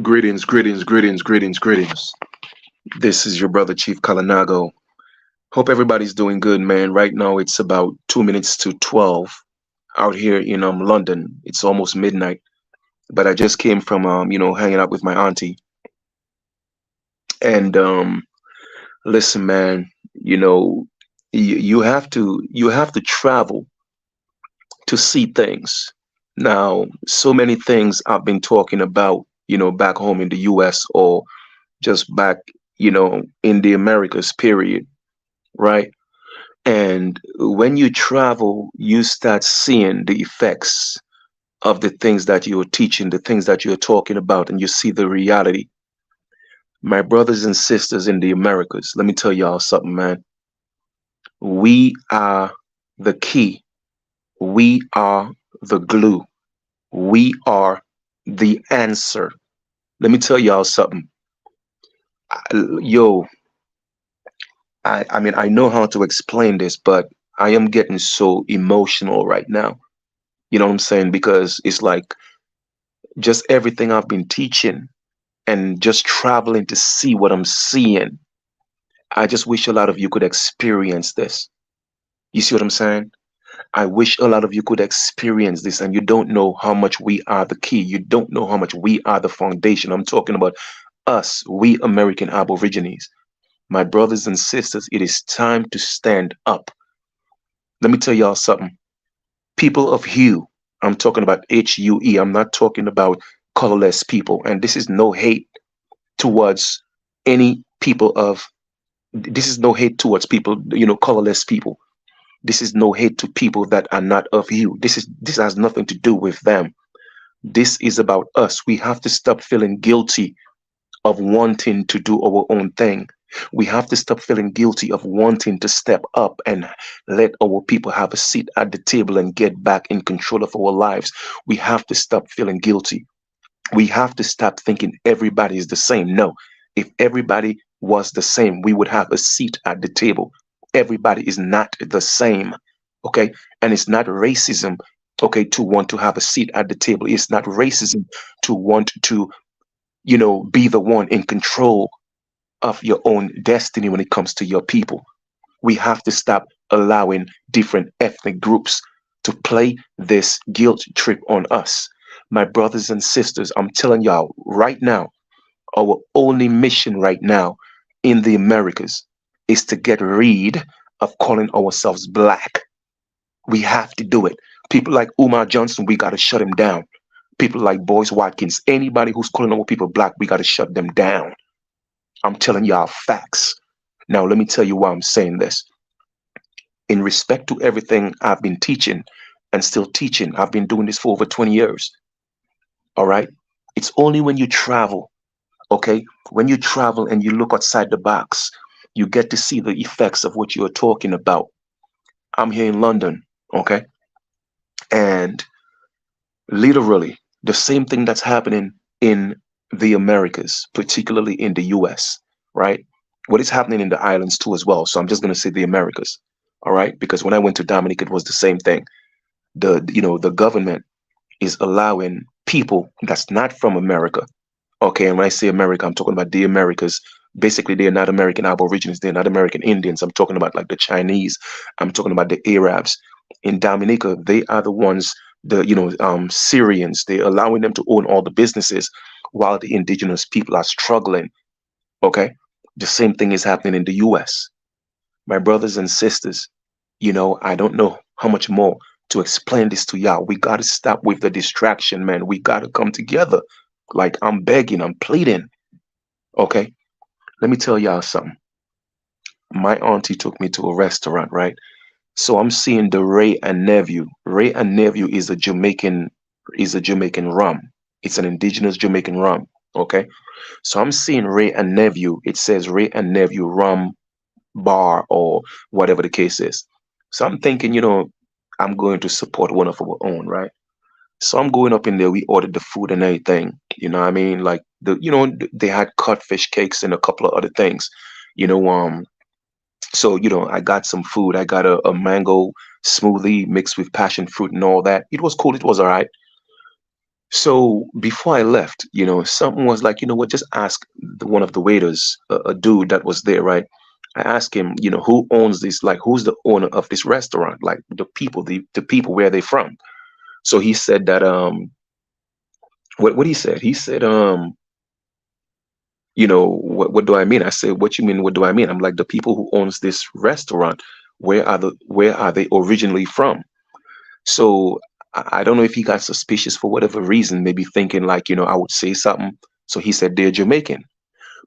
Greetings, greetings, greetings, greetings, greetings. This is your brother Chief Kalanago. Hope everybody's doing good, man. Right now it's about 2 minutes to 12 out here in London. It's almost midnight, but I just came from hanging out with my auntie. And listen, man, you know, you have to travel to see things. Now, so many things I've been talking about, back home in the US or just back, in the Americas, period, right? And when you travel, you start seeing the effects of the things that you're teaching, the things that you're talking about, and you see the reality. My brothers and sisters in the Americas, let me tell y'all something, man. We are the key. We are the glue. We are the answer. Let me tell y'all something. Yo, I mean, I know how to explain this, but I am getting so emotional right now. You know what I'm saying? Because it's like just everything I've been teaching and just traveling to see what I'm seeing. I just wish a lot of you could experience this. You see what I'm saying? I wish a lot of you could experience this, and you don't know how much we are the key. You don't know how much we are the foundation. I'm talking about us, we American Aborigines. My brothers and sisters, it is time to stand up. Let me tell y'all something. People of hue, I'm talking about HUE, I'm not talking about colorless people. And this is no hate towards any people of, this is no hate towards people, colorless people. This is no hate to people that are not of hue. This has nothing to do with them. This is about us. We have to stop feeling guilty of wanting to do our own thing. We have to stop feeling guilty of wanting to step up and let our people have a seat at the table and get back in control of our lives. We have to stop feeling guilty. We have to stop thinking everybody is the same. No, if everybody was the same, we would have a seat at the table. Everybody is not the same. Okay. And it's not racism, okay, to want to have a seat at the table. It's not racism to want to, be the one in control of your own destiny when it comes to your people. We have to stop allowing different ethnic groups to play this guilt trip on us. My brothers and sisters, I'm telling y'all right now, our only mission right now in the Americas is to get rid of calling ourselves black. We have to do it. People like Umar Johnson, we got to shut him down. People like Boyce Watkins, anybody who's calling our people black, we got to shut them down. I'm telling y'all facts. Now, let me tell you why I'm saying this. In respect to everything I've been teaching and still teaching, I've been doing this for over 20 years. All right. It's only when you travel, okay? When you travel and you look outside the box, you get to see the effects of what you're talking about. I'm here in London, okay? And literally, the same thing that's happening in the Americas, particularly in the US, right? What is happening in the islands too as well. So I'm just going to say the Americas, all right? Because when I went to Dominic, it was the same thing. The government is allowing people that's not from America. Okay, and when I say America, I'm talking about the Americas. Basically, they're not American Aborigines, they're not American Indians. I'm talking about like the Chinese. I'm talking about the Arabs. In Dominica, they are the ones, Syrians. They're allowing them to own all the businesses while the indigenous people are struggling. Okay, the same thing is happening in the U.S. My brothers and sisters, I don't know how much more to explain this to y'all. We got to stop with the distraction, man. We got to come together. Like I'm begging, I'm pleading. Okay. Let me tell y'all something. My auntie took me to a restaurant, right? So I'm seeing the Ray and Nephew. Ray and Nephew is a Jamaican rum. It's an indigenous Jamaican rum. Okay. So I'm seeing Ray and Nephew. It says Ray and Nephew rum bar or whatever the case is. So I'm thinking, I'm going to support one of our own, right? So I'm going up in there. We ordered the food and everything. You know what I mean? Like they had codfish cakes and a couple of other things. You know, so I got some food. I got a mango smoothie mixed with passion fruit and all that. It was cool. It was all right. So before I left, something was like, you know what, just ask one of the waiters, a dude that was there, right? I asked him, who owns this, like, who's the owner of this restaurant? Like the people, where they from? So he said that, what he said? He said, what do I mean? I said, what you mean? What do I mean? I'm like, the people who owns this restaurant, where are they originally from? So I don't know if he got suspicious for whatever reason, maybe thinking like, I would say something. So he said they're Jamaican.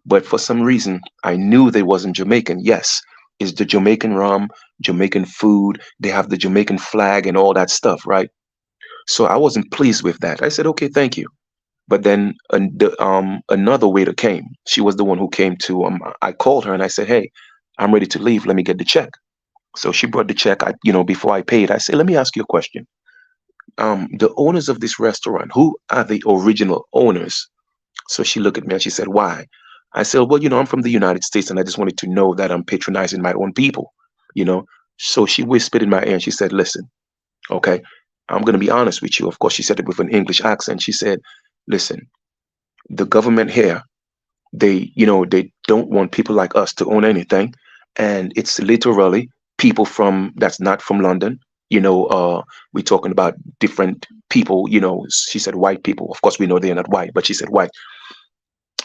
But for some reason, I knew they wasn't Jamaican. Yes, it's the Jamaican rum, Jamaican food. They have the Jamaican flag and all that stuff, right? So I wasn't pleased with that. I said, okay, thank you. But then another waiter came. She was the one who came to. I called her and I said, hey, I'm ready to leave. Let me get the check. So she brought the check. Before I paid, I said, let me ask you a question. The owners of this restaurant, who are the original owners? So she looked at me and she said, why? I said, well, I'm from the United States and I just wanted to know that I'm patronizing my own people, you know? So she whispered in my ear and she said, listen, okay, I'm going to be honest with you. Of course, she said it with an English accent. She said, listen, the government here, they don't want people like us to own anything. And it's literally people from that's not from London. We're talking about different people, she said white people. Of course, we know they're not white, but she said white.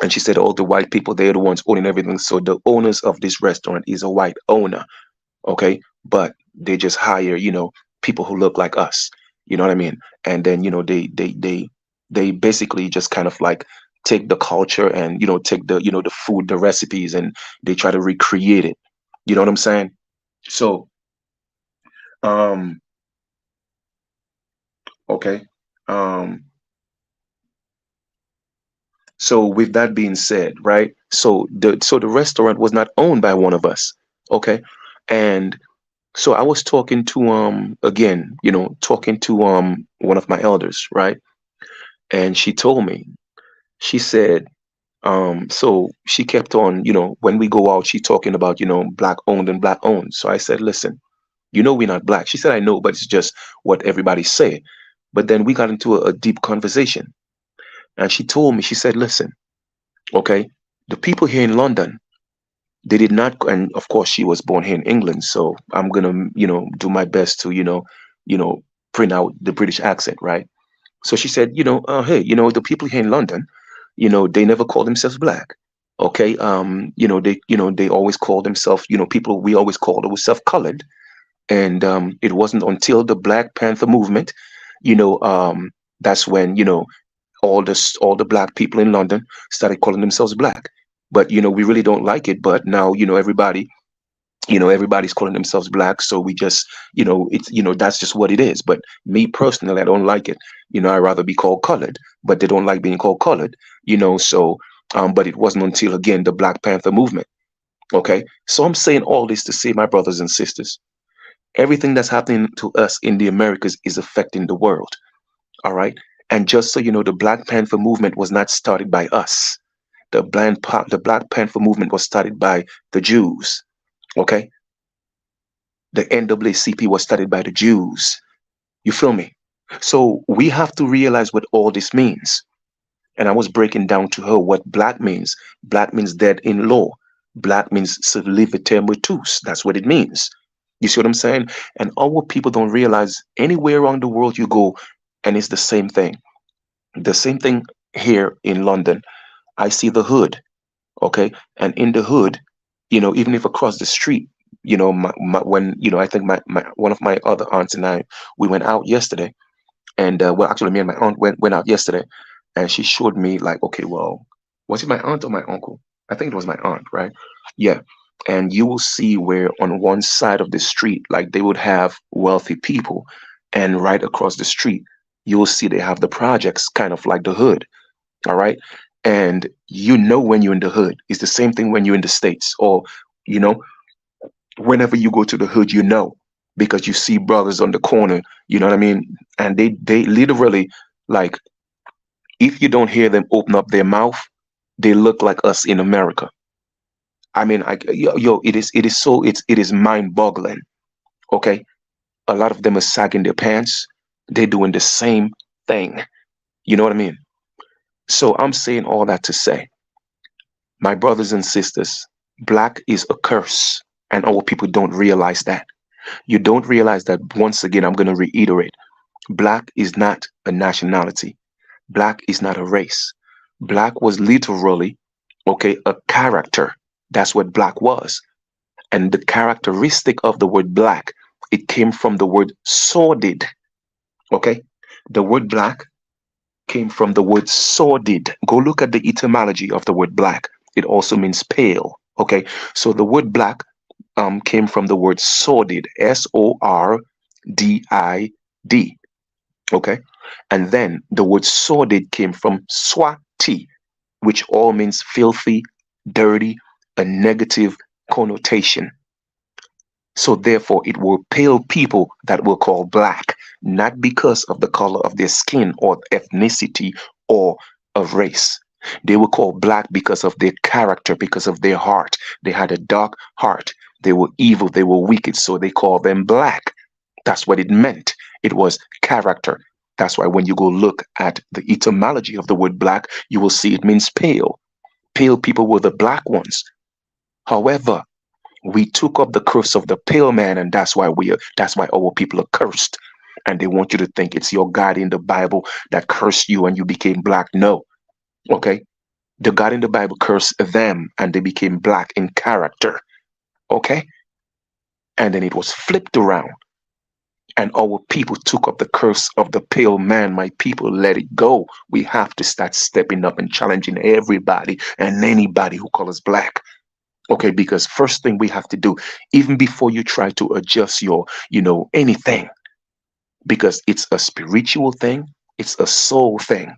And she said all the white people, they're the ones owning everything. So the owners of this restaurant is a white owner, okay? But they just hire, people who look like us. You know what I mean? And then, they basically just kind of like take the culture and, take the food, the recipes, and they try to recreate it. You know what I'm saying? So, um, okay. Um, so with that being said, right? So the restaurant was not owned by one of us. Okay. And so I was talking to again, talking to one of my elders, right? And she told me, she said, so she kept on, when we go out, she talking about, black owned and black owned. So I said, listen, we're not black. She said, I know, but it's just what everybody say. But then we got into a deep conversation. And she told me, she said, listen, okay, the people here in London, they did not, and of course she was born here in England, so I'm gonna, do my best to, you know, print out the British accent, right? So she said, hey, the people here in London, they never call themselves black. Okay, they always call themselves, people we always called ourselves colored. And it wasn't until the Black Panther movement, you know, um, that's when, all the black people in London started calling themselves black. But we really don't like it. But now everybody's calling themselves black, so we just it's that's just what it is. But me personally, I don't like it. I rather be called colored, but they don't like being called colored. So but it wasn't until again the Black Panther movement. Okay, so I'm saying all this to say, my brothers and sisters, everything that's happening to us in the Americas is affecting the world. All right. And just so you know, the Black Panther movement was not started by us. The Black Panther movement was started by the Jews. Okay. The NAACP was started by the Jews. You feel me? So we have to realize what all this means. And I was breaking down to her what black means. Black means dead in law. Black means servitor mutus. That's what it means. You see what I'm saying? And our people don't realize anywhere around the world you go, and it's the same thing. The same thing here in London. I see the hood, okay? And in the hood, even if across the street, when, I think my one of my other aunts and I, we went out yesterday. And well, actually, me and my aunt went out yesterday, and she showed me like, okay, well, was it my aunt or my uncle? I think it was my aunt, right? Yeah. And you will see where on one side of the street, like they would have wealthy people, and right across the street, you will see they have the projects, kind of like the hood. All right. And when you're in the hood, it's the same thing when you're in the States, or you know, whenever you go to the hood, because you see brothers on the corner, you know what I mean? And they literally, like, if you don't hear them open up their mouth, they look like us in America. I mean, it is mind-boggling. Okay, a lot of them are sagging their pants. They're doing the same thing. You know what I mean? So I'm saying all that to say, my brothers and sisters, black is a curse. And our people don't realize that. You don't realize that, once again, I'm going to reiterate, black is not a nationality. Black is not a race. Black was literally, okay, a character. That's what black was. And the characteristic of the word black, it came from the word sordid. Okay? The word black came from the word sordid. Go look at the etymology of the word black. It also means pale. Okay? So the word black came from the word sordid, Sordid. Okay? And then the word sordid came from swati, which all means filthy, dirty, a negative connotation. So therefore, it were pale people that were called black, not because of the color of their skin or ethnicity or of race. They were called black because of their character, because of their heart. They had a dark heart. They were evil. They were wicked. So they called them black. That's what it meant. It was character. That's why when you go look at the etymology of the word black, you will see it means pale. Pale people were the black ones. However, we took up the curse of the pale man, and that's why our people are cursed. And they want you to think it's your God in the Bible that cursed you and you became black. No. Okay. The God in the Bible cursed them and they became black in character. Okay. And then it was flipped around. And our people took up the curse of the pale man. My people, let it go. We have to start stepping up and challenging everybody and anybody who calls us black. Okay, because first thing we have to do, even before you try to adjust your, anything, because it's a spiritual thing, it's a soul thing.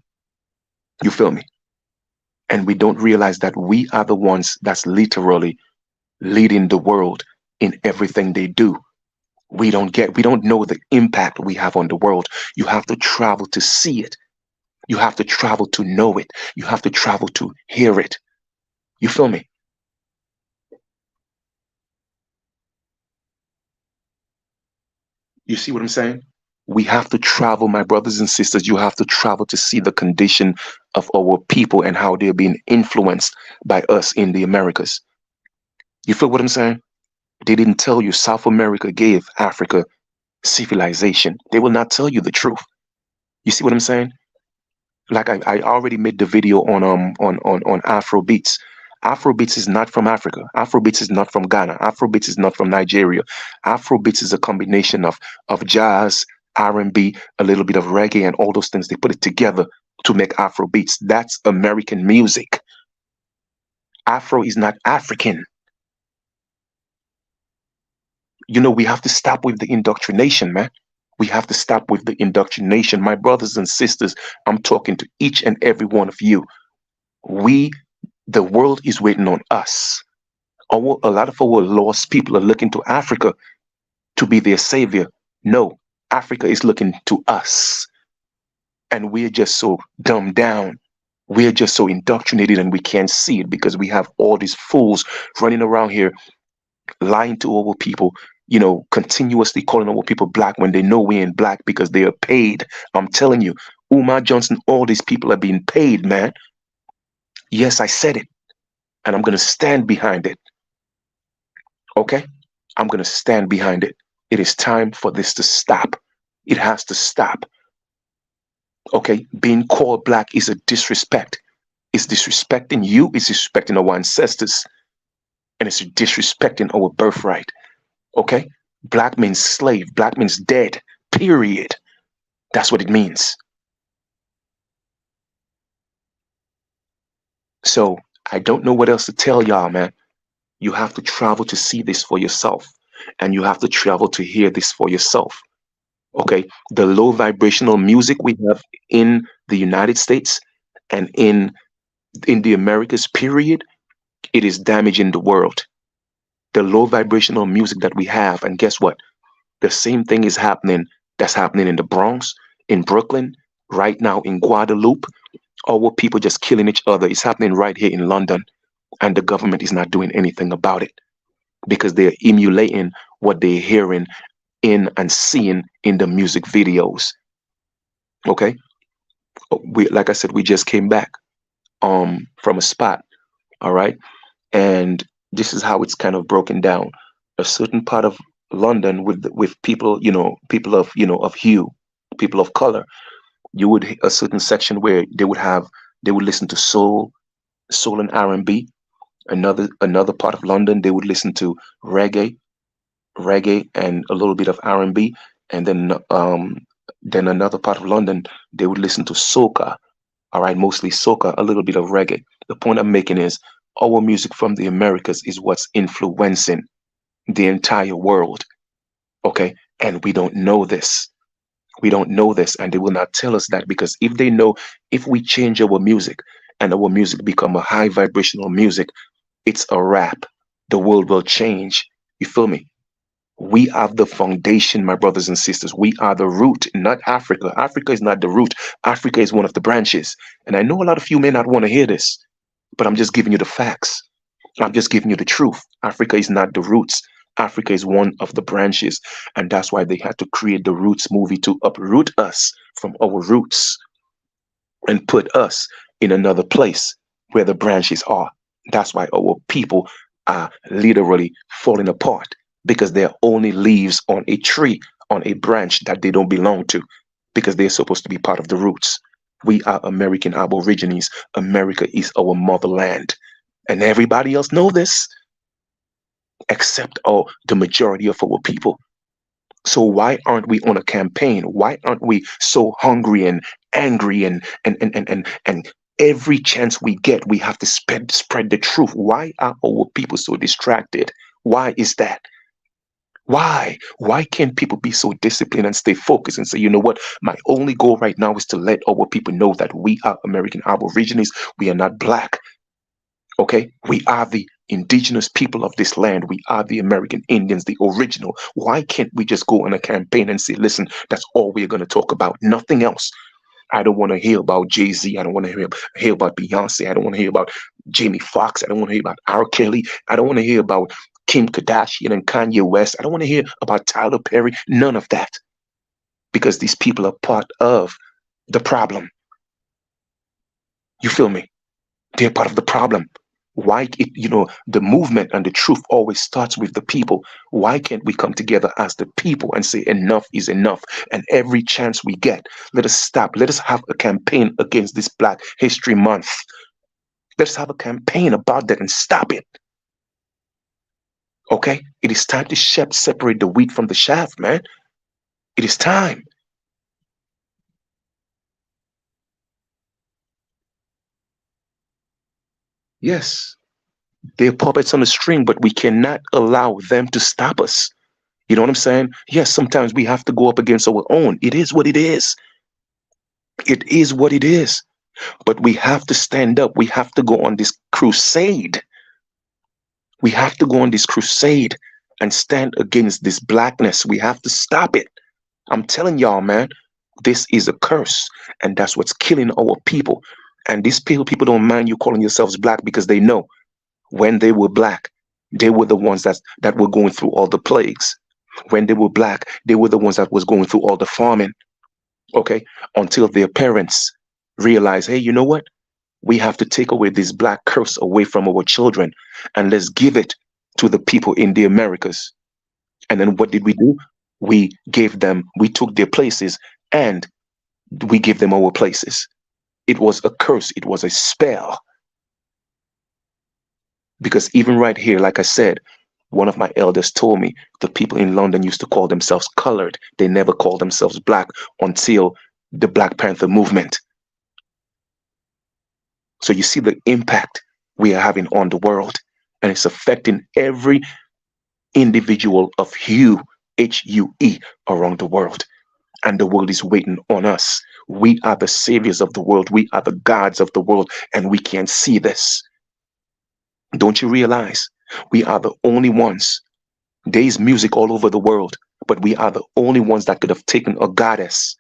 You feel me? And we don't realize that we are the ones that's literally leading the world in everything they do. We don't know the impact we have on the world. You have to travel to see it. You have to travel to know it. You have to travel to hear it. You feel me? You see what I'm saying? We have to travel, my brothers and sisters. You have to travel to see the condition of our people and how they're being influenced by us in the Americas. You feel what I'm saying? They didn't tell you South America gave Africa civilization. They will not tell you the truth. You see what I'm saying? Like I already made the video on Afro beats. Afro beats is not from Africa. Afro beats is not from Ghana. Afro beats is not from Nigeria. Afro beats is a combination of jazz, R&B, a little bit of reggae, and all those things. They put it together to make Afro beats. That's American music. Afro is not African. We have to stop with the indoctrination, man. We have to stop with the indoctrination. My brothers and sisters, I'm talking to each and every one of you. We, the world is waiting on us. A lot of our lost people are looking to Africa to be their savior. No, Africa is looking to us. And we're just so dumbed down. We're just so indoctrinated and we can't see it because we have all these fools running around here lying to our people, continuously calling our people black when they know we ain't black because they are paid. I'm telling you, Umar Johnson, all these people are being paid, man. Yes, I said it. And I'm going to stand behind it. Okay? I'm going to stand behind it. It is time for this to stop. It has to stop. Okay? Being called black is a disrespect. It's disrespecting you, it's disrespecting our ancestors, and it's disrespecting our birthright. Okay? Black means slave. Black means dead. Period. That's what it means. So I don't know what else to tell y'all, man. You have to travel to see this for yourself. And you have to travel to hear this for yourself. Okay? The low vibrational music we have in the United States and in the Americas, period, it is damaging the world. The low vibrational music that we have, and guess what? The same thing is happening that's happening in the Bronx, in Brooklyn, right now in Guadeloupe. Our people just killing each other. It's happening right here in London, and the government is not doing anything about it because they're emulating what they're hearing in and seeing in the music videos. Okay? We, like I said, we just came back from a spot. All right, and this is how it's kind of broken down. A certain part of London with people, people of of hue, people of color. You would a certain section where they would listen to soul and R&B. Another part of London, they would listen to reggae, reggae and a little bit of R&B, and then another part of London, they would listen to soca. All right, mostly soca, a little bit of reggae. The point I'm making is our music from the Americas is what's influencing the entire world. Okay, and we don't know this. We don't know this, and they will not tell us that, because if they know, if we change our music and our music become a high vibrational music, it's a wrap. The world will change. You feel me? We are the foundation, my brothers and sisters. We are the root, not Africa. Africa is not the root. Africa is one of the branches. And I know a lot of you may not want to hear this, but I'm just giving you the facts. I'm just giving you the truth. Africa is not the roots. Africa is one of the branches. And that's why they had to create the Roots movie, to uproot us from our roots and put us in another place where the branches are. That's why our people are literally falling apart, because they're only leaves on a tree, on a branch that they don't belong to, because they're supposed to be part of the roots. We are American Aborigines. America is our motherland. And everybody else know this, except the majority of our people. So why aren't we on a campaign? Why aren't we so hungry and angry and every chance we get, we have to spread the truth? Why are our people so distracted? Why is that? Why? Why can't people be so disciplined and stay focused and say, you know what? My only goal right now is to let our people know that we are American Aborigines. We are not black. Okay? We are the indigenous people of this land. We are the American Indians, the original. Why can't we just go on a campaign and say, listen, that's all we're going to talk about, nothing else? I don't want to hear about Jay-Z. I don't want to hear about Beyonce. I don't want to hear about Jamie Foxx. I don't want to hear about R. Kelly. I don't want to hear about Kim Kardashian and Kanye West. I don't want to hear about Tyler Perry. None of that. Because these people are part of the problem. You feel me? They're part of the problem. Why, the movement and the truth always starts with the people. Why can't we come together as the people and say enough is enough? And every chance we get, let us stop. Let us have a campaign against this Black History Month. Let's have a campaign about that and stop it. Okay? It is time to separate the wheat from the chaff, man. It is time. Yes, they're puppets on a string, but we cannot allow them to stop us. You know what I'm saying? Yes, sometimes we have to go up against our own. It is what it is. It is what it is. But we have to stand up. We have to go on this crusade. We have to go on this crusade and stand against this blackness. We have to stop it. I'm telling y'all, man, this is a curse. And that's what's killing our people. And these people don't mind you calling yourselves black, because they know when they were black, they were the ones that were going through all the plagues. When they were black, they were the ones that was going through all the farming. Okay, until their parents realize, hey, you know what? We have to take away this black curse away from our children, and let's give it to the people in the Americas. And then what did we do? We took their places, and we gave them our places. It was a curse. It was a spell. Because even right here, like I said, one of my elders told me the people in London used to call themselves colored. They never called themselves black until the Black Panther movement. So you see the impact we are having on the world, and it's affecting every individual of hue, HUE, around the world. And the world is waiting on us. We are the saviors of the world. We are the gods of the world, and we can't see this. Don't you realize we are the only ones? There is music all over the world, but we are the only ones that could have taken a goddess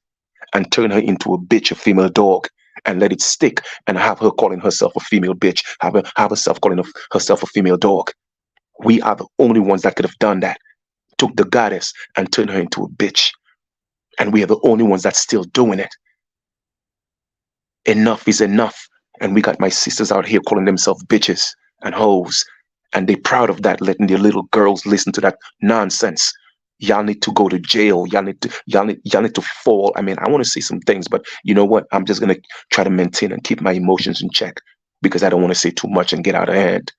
and turned her into a bitch, a female dog, and let it stick, and have her calling herself a female bitch, have herself calling herself a female dog. We are the only ones that could have done that. Took the goddess and turned her into a bitch. And we are the only ones that's still doing it. Enough is enough. And we got my sisters out here calling themselves bitches and hoes. And they proud of that, letting their little girls listen to that nonsense. Y'all need to go to jail. Y'all need to fall. I mean, I want to say some things, but you know what? I'm just gonna try to maintain and keep my emotions in check because I don't want to say too much and get out of hand.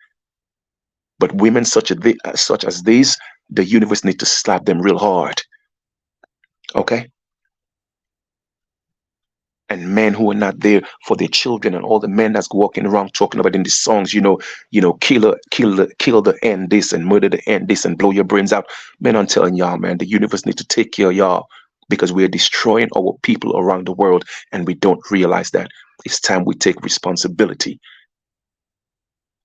But women such as these, the universe need to slap them real hard. Okay? And men who are not there for their children, and all the men that's walking around talking about in these songs, kill the end this and murder the end this and blow your brains out. Man, I'm telling y'all, man, the universe needs to take care of y'all because we are destroying our people around the world and we don't realize that. It's time we take responsibility.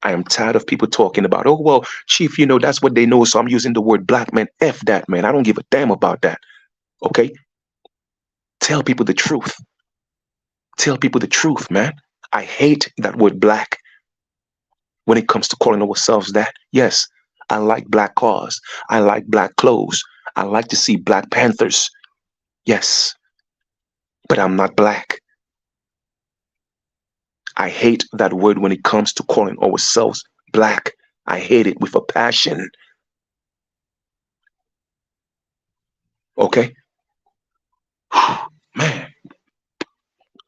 I am tired of people talking about, oh, well, chief, that's what they know. So I'm using the word black man. F that, man. I don't give a damn about that. Okay? Tell people the truth. Tell people the truth, man. I hate that word black when it comes to calling ourselves that. Yes, I like black cars. I like black clothes. I like to see Black Panthers. Yes, but I'm not black. I hate that word when it comes to calling ourselves black. I hate it with a passion. Okay? Man,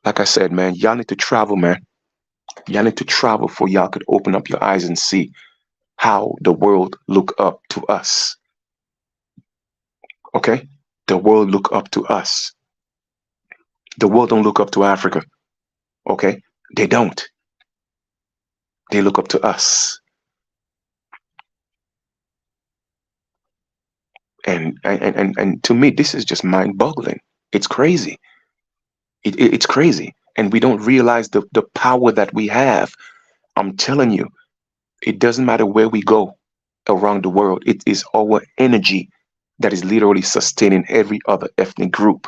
like I said, man, y'all need to travel, man. Y'all need to travel for y'all could open up your eyes and see how the world look up to us. Okay? The world look up to us. The world don't look up to Africa. Okay? They don't. They look up to us. And to me, this is just mind-boggling. It's crazy. It's crazy. And we don't realize the power that we have. I'm telling you, it doesn't matter where we go around the world. It is our energy that is literally sustaining every other ethnic group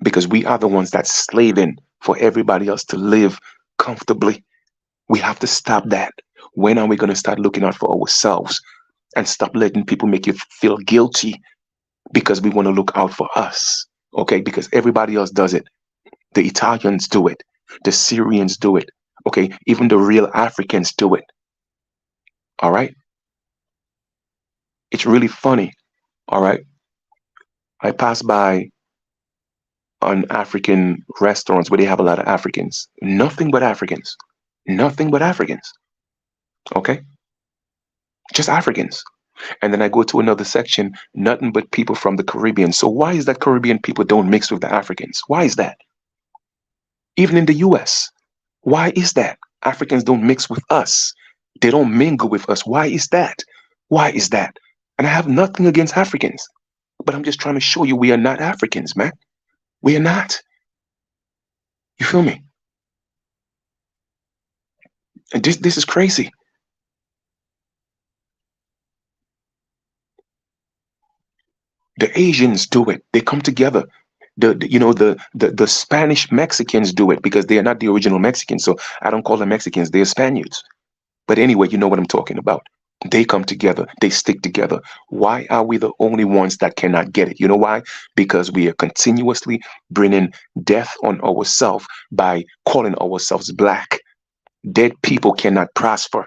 because we are the ones that's slaving for everybody else to live comfortably. We have to stop that. When are we going to start looking out for ourselves and stop letting people make you feel guilty because we want to look out for us? Okay, because everybody else does it. The Italians do it. The Syrians do it. Okay, even the real Africans do it. All right. It's really funny. All right. I pass by on African restaurants where they have a lot of Africans. Nothing but Africans. Nothing but Africans. Okay. Just Africans. And then I go to another section, nothing but people from the Caribbean. So why is that Caribbean people don't mix with the Africans? Why is that? Even in the US, why is that? Africans don't mix with us. They don't mingle with us. Why is that? Why is that? And I have nothing against Africans, but I'm just trying to show you we are not Africans, man. We are not. You feel me? And this is crazy. The Asians do it. They come together. The Spanish Mexicans do it because they are not the original Mexicans. So I don't call them Mexicans. They're Spaniards. But anyway, you know what I'm talking about. They come together. They stick together. Why are we the only ones that cannot get it? You know why? Because we are continuously bringing death on ourselves by calling ourselves black. Dead people cannot prosper.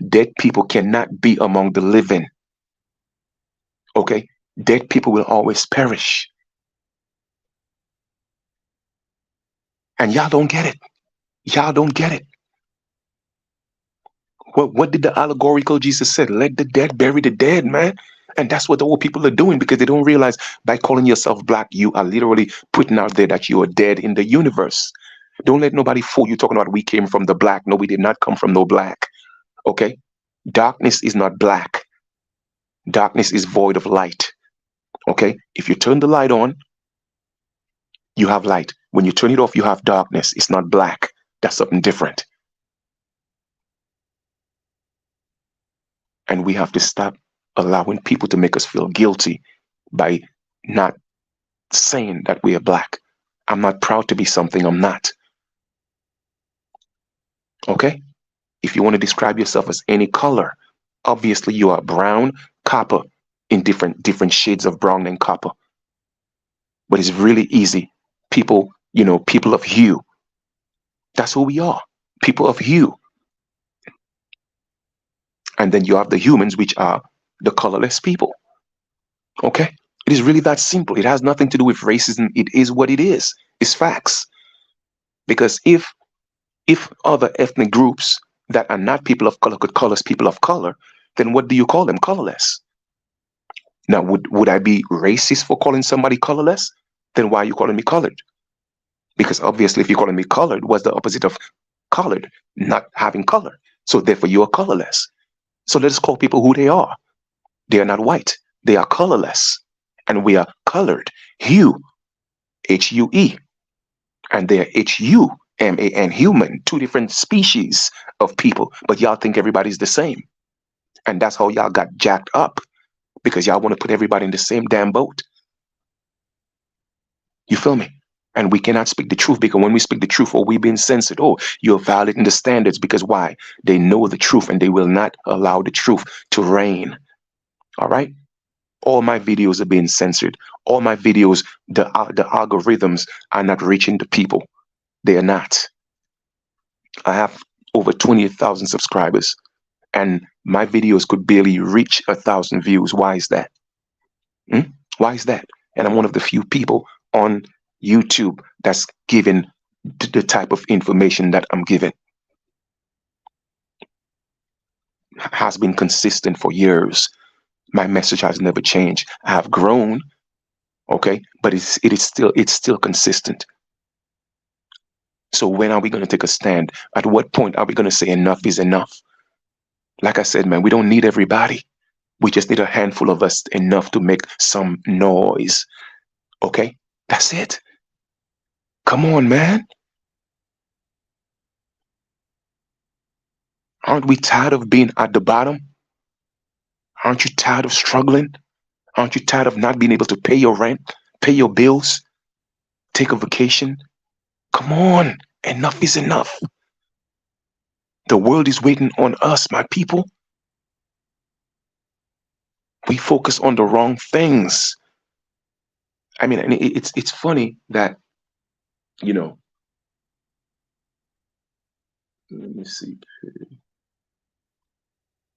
Dead people cannot be among the living. Okay? Dead people will always perish. And y'all don't get it. Y'all don't get it. What did the allegorical Jesus said? Let the dead bury the dead, man. And that's what the old people are doing because they don't realize by calling yourself black, you are literally putting out there that you are dead in the universe. Don't let nobody fool you talking about we came from the black. No, we did not come from no black. Okay? Darkness is not black. Darkness is void of light. Okay? If you turn the light on, you have light. When you turn it off, you have darkness. It's not black. That's something different. And we have to stop allowing people to make us feel guilty by not saying that we are black. I'm not proud to be something I'm not. Okay? If you want to describe yourself as any color, obviously you are brown, copper, in different shades of brown and copper. But it's really easy. People of hue. That's who we are. People of hue. And then you have the humans, which are the colorless people. Okay? It is really that simple. It has nothing to do with racism. It is what it is. It's facts. Because if other ethnic groups that are not people of color could call us people of color, then what do you call them? Colorless. Now, would I be racist for calling somebody colorless? Then why are you calling me colored? Because obviously, if you're calling me colored, what's the opposite of colored? Not having color. So therefore, you are colorless. So let us call people who they are. They are not white. They are colorless. And we are colored. Hue, Hue. And they are Human, human, two different species of people. But y'all think everybody's the same. And that's how y'all got jacked up. Because y'all want to put everybody in the same damn boat. You feel me? And we cannot speak the truth because when we speak the truth, or we being censored, oh, you're violating the standards. Because why? They know the truth and they will not allow the truth to reign. All right? All my videos are being censored. All my videos, the algorithms are not reaching the people. They are not. I have over 28,000 subscribers and my videos could barely reach 1,000 views. Why is that? Why is that? And I'm one of the few people on YouTube that's given the type of information that I'm giving. Has been consistent for years. My message has never changed. I have grown, okay, but it's still consistent. So when are we going to take a stand? At what point are we going to say enough is enough? Like I said, man, we don't need everybody. We just need a handful of us enough to make some noise. Okay? That's it. Come on, man. Aren't we tired of being at the bottom? Aren't you tired of struggling? Aren't you tired of not being able to pay your rent, pay your bills, take a vacation? Come on. Enough is enough. The world is waiting on us, my people. We focus on the wrong things. I mean, and it's funny that, you know, let me see.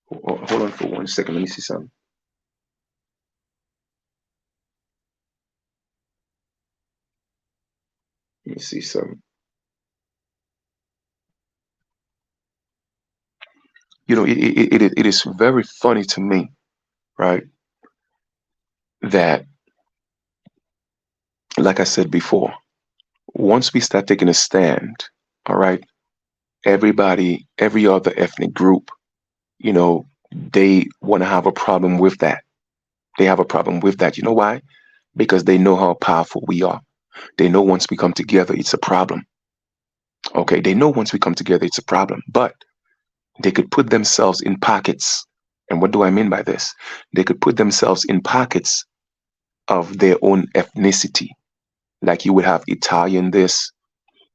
Hold on for 1 second. Let me see something. Let me see something. You know, it is very funny to me, right? That, like I said before, once we start taking a stand, all right, everybody, every other ethnic group, you know, they want to have a problem with that. They have a problem with that. You know why? Because they know how powerful we are. They know once we come together, it's a problem. Okay, they know once we come together, it's a problem. But they could put themselves in pockets. And what do I mean by this? They could put themselves in pockets of their own ethnicity. Like you would have Italian this,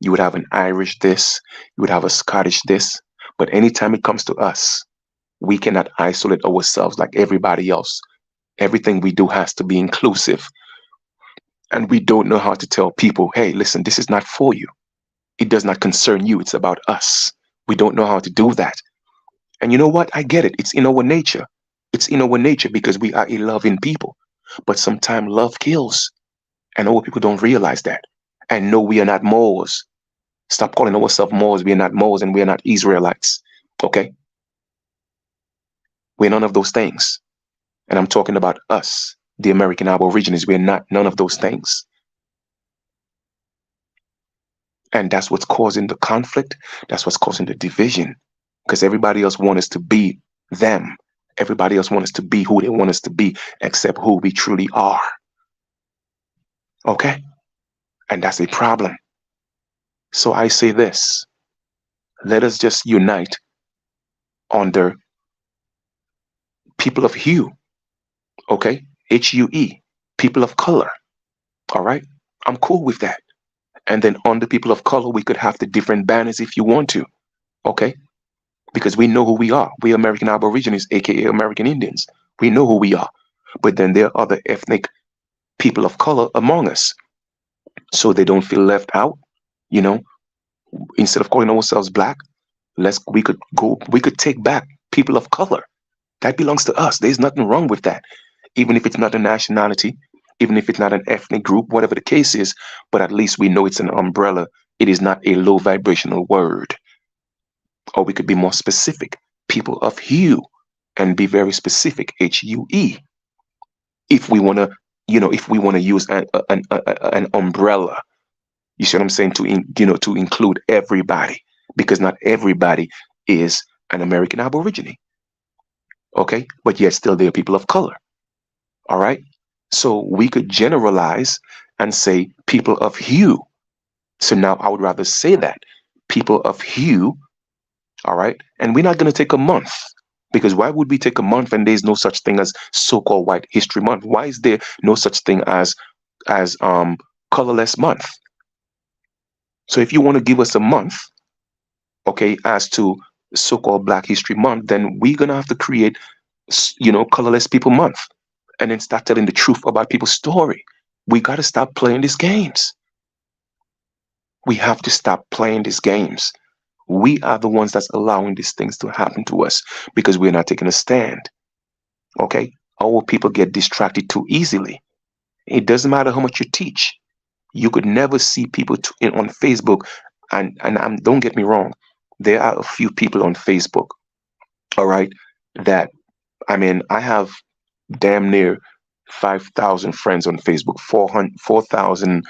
you would have an Irish this, you would have a Scottish this. But anytime it comes to us, we cannot isolate ourselves like everybody else. Everything we do has to be inclusive. And we don't know how to tell people, hey, listen, this is not for you. It does not concern you. It's about us. We don't know how to do that. And you know what? I get it. It's in our nature. It's in our nature because we are a loving people. But sometimes love kills. And our people don't realize that. And no, we are not Moors. Stop calling ourselves Moors. We are not Moors and we are not Israelites. Okay? We're none of those things. And I'm talking about us, the American Aborigines. We're not none of those things. And that's what's causing the conflict. That's what's causing the division. Because everybody else wants us to be them. Everybody else wants us to be who they want us to be, except who we truly are. Okay? And that's a problem. So I say this. Let us just unite under people of hue. Okay? Hue. People of color. All right? I'm cool with that. And then on the people of color, we could have the different banners if you want to. Okay? Because we know who we are. We American Aborigines, aka American Indians. We know who we are. But then there are other ethnic people of color among us. So they don't feel left out, you know. Instead of calling ourselves black, we could take back people of color. That belongs to us. There's nothing wrong with that. Even if it's not a nationality, even if it's not an ethnic group, whatever the case is, but at least we know it's an umbrella. It is not a low vibrational word. Or we could be more specific, people of hue, and be very specific, HUE. If we want to, if we want to use an umbrella, you see what I'm saying, to include everybody, because not everybody is an American Aborigine. Okay, but yet still they're people of color. All right, so we could generalize and say people of hue. So now I would rather say that people of hue. All right, and we're not going to take a month, because why would we take a month and there's no such thing as so-called White History Month? Why is there no such thing as colorless month? So if you want to give us a month, okay, as to so-called Black History Month, then we're gonna have to create, colorless people month, and then start telling the truth about people's story. We got to stop playing these games. We have to stop playing these games. We are the ones that's allowing these things to happen to us because we're not taking a stand. Okay, our people get distracted too easily. It doesn't matter how much you teach. You could never see people on Facebook, and don't get me wrong, there are a few people on Facebook, all right, that, I mean, I have damn near 5,000 friends on Facebook, 400, 4,000,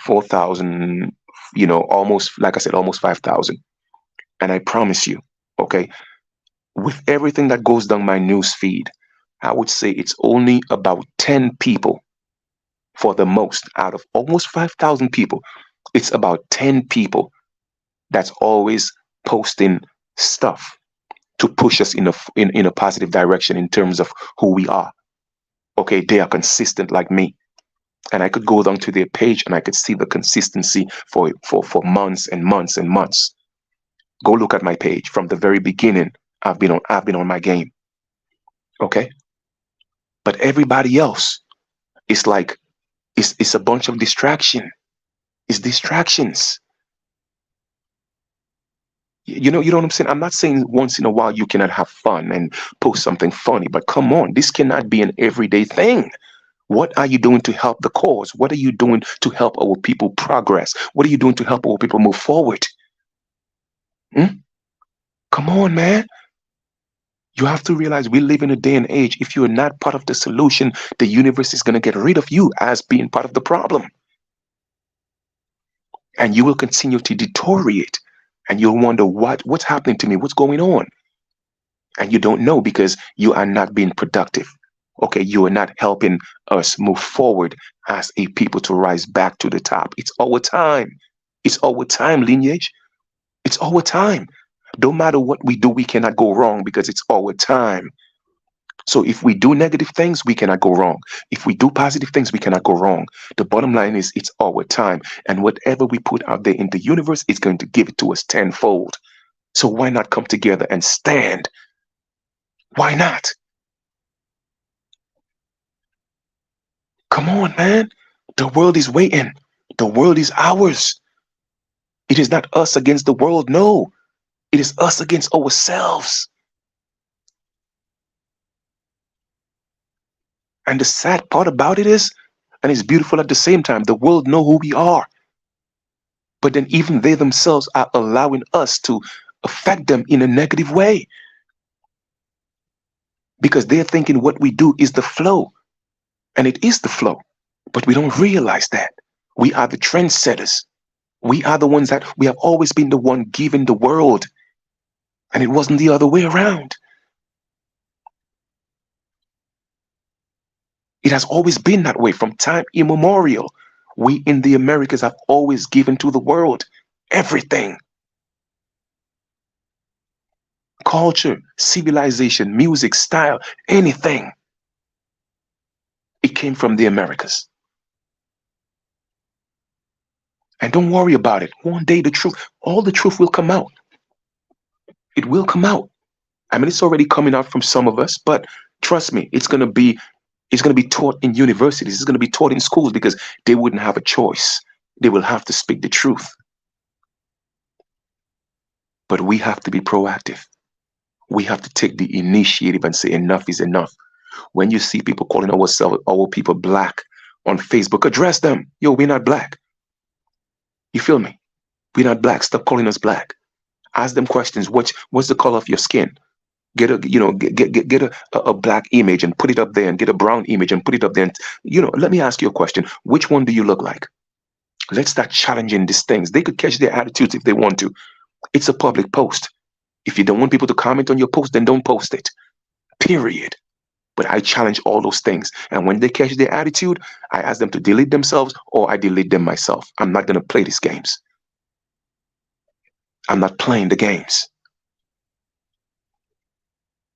4,000, almost, like I said, almost 5,000. And I promise you, okay, with everything that goes down my news feed, I would say it's only about 10 people for the most out of almost 5,000 people. It's about 10 people that's always posting stuff to push us in a positive direction in terms of who we are. Okay, they are consistent like me. And I could go down to their page and I could see the consistency for months and months and months. Go look at my page from the very beginning. I've been on my game. Okay, but everybody else is like, it's a bunch of distraction. It's distractions. You know what I'm saying? I'm not saying once in a while you cannot have fun and post something funny, but come on, this cannot be an everyday thing. What are you doing to help the cause? What are you doing to help our people progress? What are you doing to help our people move forward? Hmm? Come on, man. You have to realize we live in a day and age. If you're not part of the solution, the universe is going to get rid of you as being part of the problem. And you will continue to deteriorate. And you'll wonder what's happening to me? What's going on? And you don't know because you are not being productive. Okay, you are not helping us move forward as a people to rise back to the top. It's our time. It's our time, lineage. It's our time. Don't matter what we do, we cannot go wrong because it's our time. So if we do negative things, we cannot go wrong. If we do positive things, we cannot go wrong. The bottom line is it's our time. And whatever we put out there in the universe is going to give it to us tenfold. So why not come together and stand? Why not? Come on, man. The world is waiting. The world is ours. It is not us against the world. No, it is us against ourselves. And the sad part about it is, and it's beautiful at the same time, the world know who we are. But then even they themselves are allowing us to affect them in a negative way because they're thinking what we do is the flow. And it is the flow. But we don't realize that. We are the trendsetters. We are the ones that we have always been the one giving the world. And it wasn't the other way around. It has always been that way from time immemorial. We in the Americas have always given to the world everything. Culture, civilization, music, style, anything. It came from the Americas. And don't worry about it. One day all the truth will come out. It will come out. I mean, it's already coming out from some of us, but trust me, it's going to be taught in universities. It's going to be taught in schools because they wouldn't have a choice. They will have to speak the truth. But we have to be proactive. We have to take the initiative and say enough is enough. When you see people calling our people black on Facebook, address them. Yo, we're not black. You feel me? We're not black. Stop calling us black. Ask them questions. What's the color of your skin? Get a get a black image and put it up there, and get a brown image and put it up there. And, let me ask you a question. Which one do you look like? Let's start challenging these things. They could catch their attitudes if they want to. It's a public post. If you don't want people to comment on your post, then don't post it. Period. But I challenge all those things. And when they catch their attitude, I ask them to delete themselves, or I delete them myself. I'm not going to play these games. I'm not playing the games.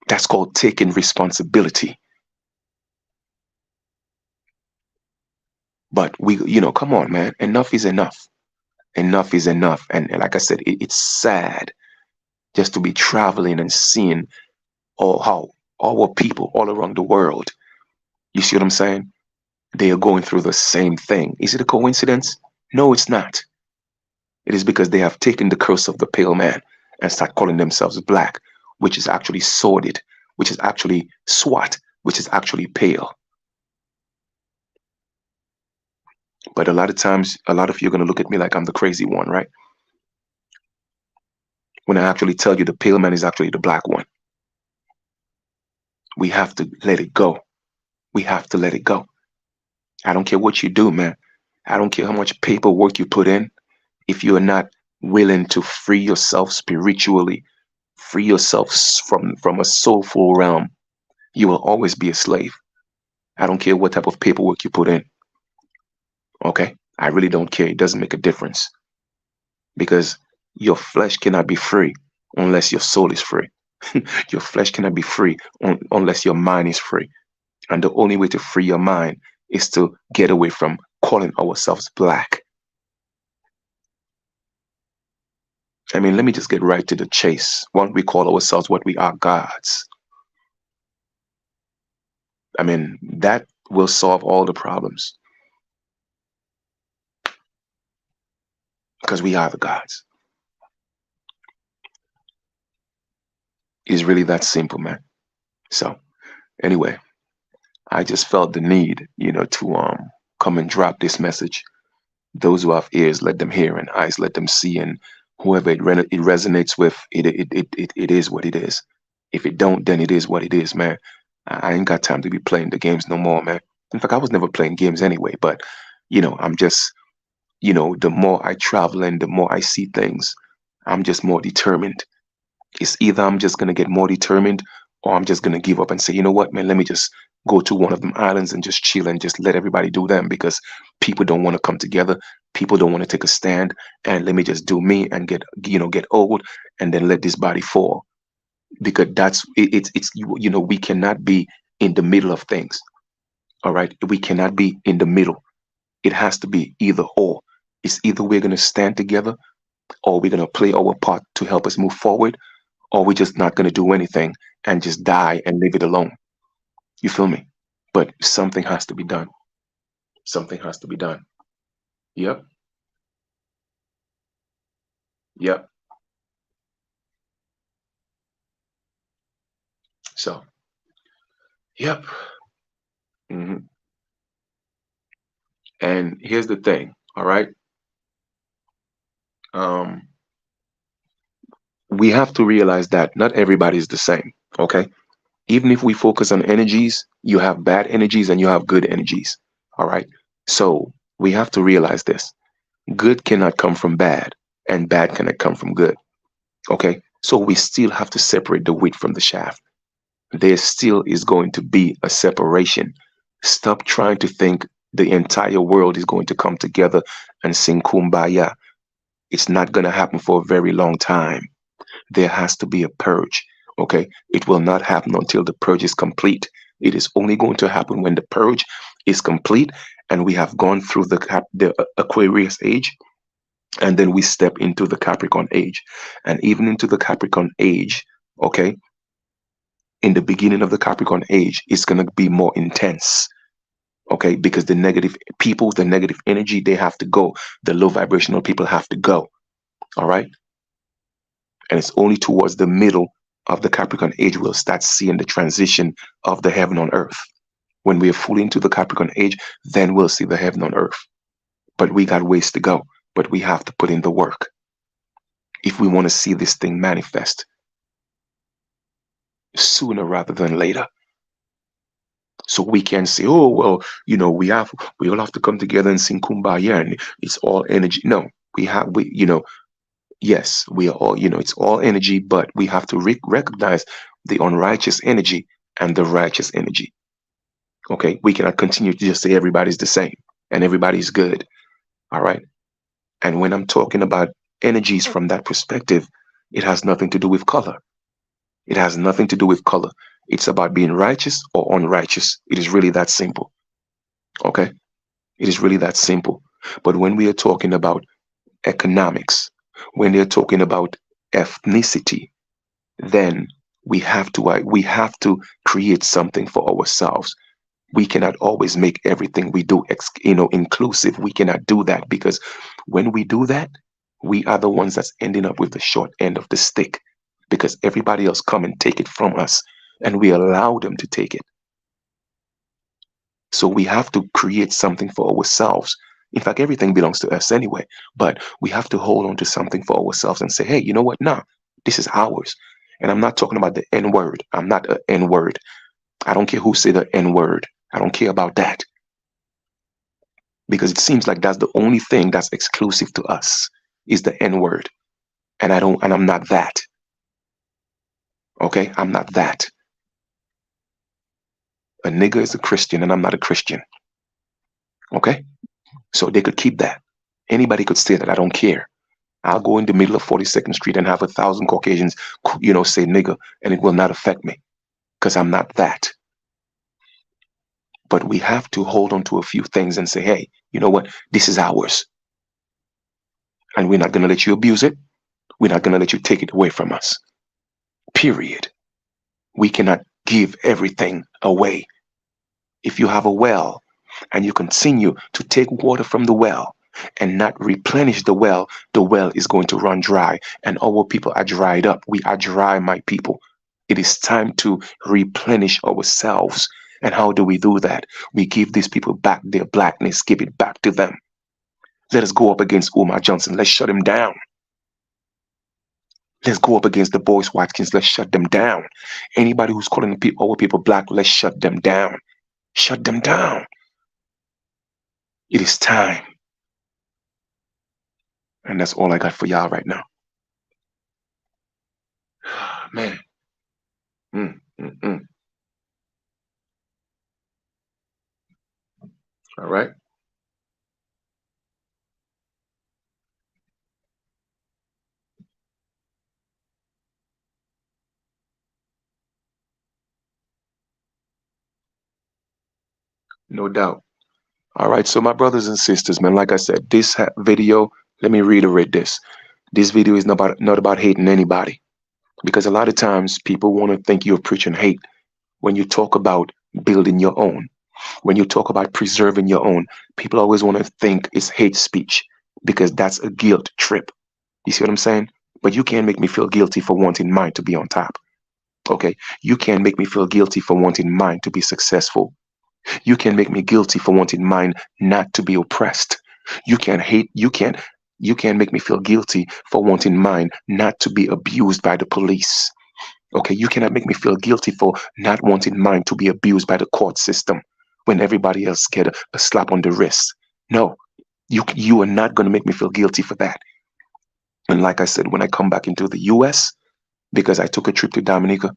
That's called taking responsibility. But come on, man. Enough is enough. Enough is enough. And like I said, it's sad just to be traveling and seeing how our people all around the world, you see what I'm saying? They are going through the same thing. Is it a coincidence? No, it's not. It is because they have taken the curse of the pale man and start calling themselves black, which is actually sordid, which is actually swat, which is actually pale. But a lot of times, a lot of you are going to look at me like I'm the crazy one, right? When I actually tell you the pale man is actually the black one. We have to let it go. We have to let it go. I don't care what you do, man. I don't care how much paperwork you put in. If you are not willing to free yourself spiritually, free yourself from a soulful realm, you will always be a slave. I don't care what type of paperwork you put in. Okay? I really don't care. It doesn't make a difference. Because your flesh cannot be free unless your soul is free. Your flesh cannot be free unless your mind is free. And the only way to free your mind is to get away from calling ourselves black. I mean, let me just get right to the chase. Once we call ourselves what we are, gods, I mean, that will solve all the problems. Because we are the gods. It's really that simple, man. So, anyway, I just felt the need, to come and drop this message. Those who have ears, let them hear, and eyes, let them see, and whoever it resonates with, it is what it is. If it don't, then it is what it is, man. I ain't got time to be playing the games no more, man. In fact, I was never playing games anyway, but, I'm just, the more I travel and the more I see things, I'm just more determined. It's either I'm just going to get more determined, or I'm just going to give up and say, you know what, man, let me just go to one of them islands and just chill and just let everybody do them, because people don't want to come together. People don't want to take a stand. And let me just do me and get old and then let this body fall. Because we cannot be in the middle of things. All right. We cannot be in the middle. It has to be either or. It's either we're going to stand together, or we're going to play our part to help us move forward, or we're just not going to do anything and just die and leave it alone. You feel me? But something has to be done. Something has to be done. Yep. Yep. So, yep. hmm And here's the thing. All right. Um, we have to realize that not everybody is the same. Okay. Even if we focus on energies, you have bad energies and you have good energies. All right. So we have to realize this. Good cannot come from bad, and bad cannot come from good. Okay. So we still have to separate the wheat from the chaff. There still is going to be a separation. Stop trying to think the entire world is going to come together and sing kumbaya. It's not going to happen for a very long time. There has to be a purge. Okay. It will not happen until the purge is complete. It is only going to happen when the purge is complete and we have gone through the Aquarius age, and then we step into the Capricorn age. And even into the Capricorn age, okay, in the beginning of the Capricorn age, it's going to be more intense. Okay, because the negative people, the negative energy, they have to go. The low vibrational people have to go. All right. And it's only towards the middle of the Capricorn age we'll start seeing the transition of the heaven on earth. When we are fully into the Capricorn age, then we'll see the heaven on earth. But we got ways to go. But we have to put in the work if we want to see this thing manifest sooner rather than later. So we can say, oh well, we all have to come together and sing kumbaya and it's all energy. No, yes, we are all, it's all energy, but we have to recognize the unrighteous energy and the righteous energy. Okay, we cannot continue to just say everybody's the same and everybody's good. All right. And when I'm talking about energies from that perspective, it has nothing to do with color. It has nothing to do with color. It's about being righteous or unrighteous. It is really that simple. Okay? It is really that simple. But when we are talking about economics, when they're talking about ethnicity, then we have to create something for ourselves. We cannot always make everything we do inclusive. We cannot do that because when we do that, we are the ones that's ending up with the short end of the stick because everybody else come and take it from us and we allow them to take it. So we have to create something for ourselves. In fact, everything belongs to us anyway, but we have to hold on to something for ourselves and say, hey, you know what? Nah, this is ours. And I'm not talking about the N word. I'm not an N word. I don't care who say the N word. I don't care about that. Because it seems like that's the only thing that's exclusive to us is the N word. And I'm not that. Okay? I'm not that. A nigger is a Christian and I'm not a Christian. Okay? So they could keep that. Anybody could say that. I don't care. I'll go in the middle of 42nd Street and have 1,000 Caucasians, say nigger, and it will not affect me because I'm not that. But we have to hold on to a few things and say, hey, you know what? This is ours. And we're not going to let you abuse it. We're not going to let you take it away from us. Period. We cannot give everything away. If you have a well and you continue to take water from the well and not replenish the well is going to run dry and our people are dried up. We are dry, my people. It is time to replenish ourselves. And how do we do that? We give these people back their blackness, give it back to them. Let us go up against Umar Johnson. Let's shut him down. Let's go up against the Boyce Watkins. Let's shut them down. Anybody who's calling our people black, let's shut them down. Shut them down. It is time. And that's all I got for y'all right now. Man. All right. No doubt. All right. So my brothers and sisters, man, like I said, this video, let me reiterate this. This video is not about hating anybody because a lot of times people want to think you're preaching hate when you talk about building your own. When you talk about preserving your own, people always want to think it's hate speech because that's a guilt trip. You see what I'm saying? But you can't make me feel guilty for wanting mine to be on top. Okay? You can't make me feel guilty for wanting mine to be successful. You can make me guilty for wanting mine not to be oppressed. You can hate, you can make me feel guilty for wanting mine not to be abused by the police. Okay, you cannot make me feel guilty for not wanting mine to be abused by the court system when everybody else get a slap on the wrist. No, you are not going to make me feel guilty for that. And like I said, when I come back into the US, because I took a trip to Dominica,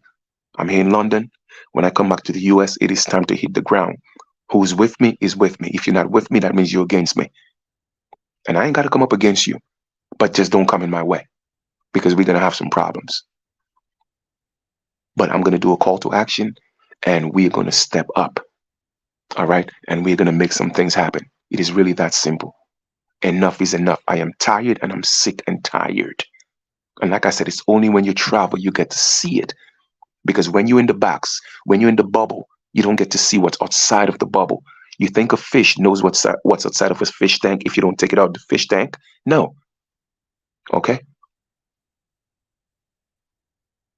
I'm here in London. When I come back to the US, it is time to hit the ground. Who's with me is with me. If you're not with me, that means you're against me. And I ain't got to come up against you, but just don't come in my way because we're going to have some problems. But I'm going to do a call to action and we're going to step up. All right. And we're going to make some things happen. It is really that simple. Enough is enough. I am tired and I'm sick and tired. And like I said, it's only when you travel you get to see it. Because when you're in the box, when you're in the bubble, you don't get to see what's outside of the bubble. You think a fish knows what's outside of a fish tank if you don't take it out of the fish tank? No. Okay?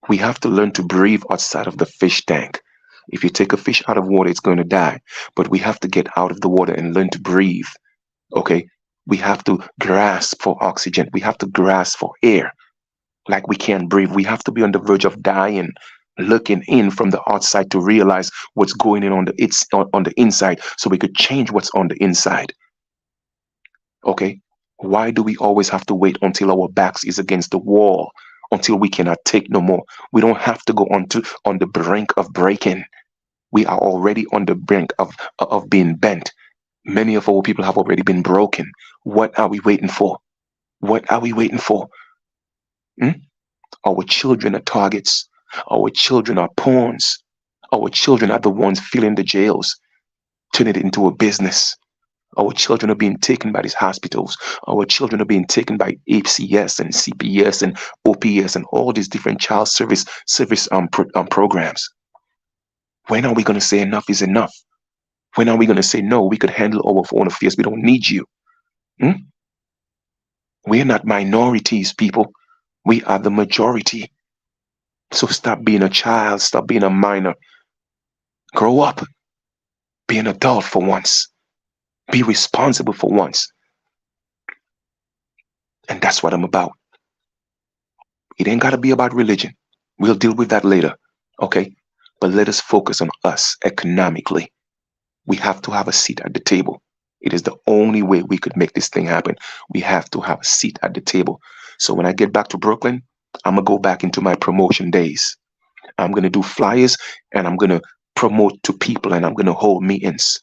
We have to learn to breathe outside of the fish tank. If you take a fish out of water, it's going to die. But we have to get out of the water and learn to breathe. Okay? We have to grasp for oxygen. We have to grasp for air. Like we can't breathe. We have to be on the verge of dying, looking in from the outside to realize what's going on the inside, so we could change what's on the inside. Okay? Why do we always have to wait until our backs is against the wall, until we cannot take no more? We don't have to go on the brink of breaking. We are already on the brink of being bent. Many of our people have already been broken. What are we waiting for? What are we waiting for? Hmm? Our children are targets. Our children are pawns. Our children are the ones filling the jails, turning it into a business. Our children are being taken by these hospitals. Our children are being taken by ACS and CPS and OPS and all these different child service programs. When are we going to say enough is enough? When are we going to say no? We could handle our own affairs. We don't need you. Hmm? We're not minorities, people. We are the majority. So stop being a child. Stop being a minor. Grow up. Be an adult for once. Be responsible for once. And that's what I'm about. It ain't got to be about religion. We'll deal with that later. Okay? But let us focus on us economically. We have to have a seat at the table. It is the only way we could make this thing happen. We have to have a seat at the table. So when I get back to Brooklyn, I'm going to go back into my promotion days. I'm going to do flyers and I'm going to promote to people and I'm going to hold meetings.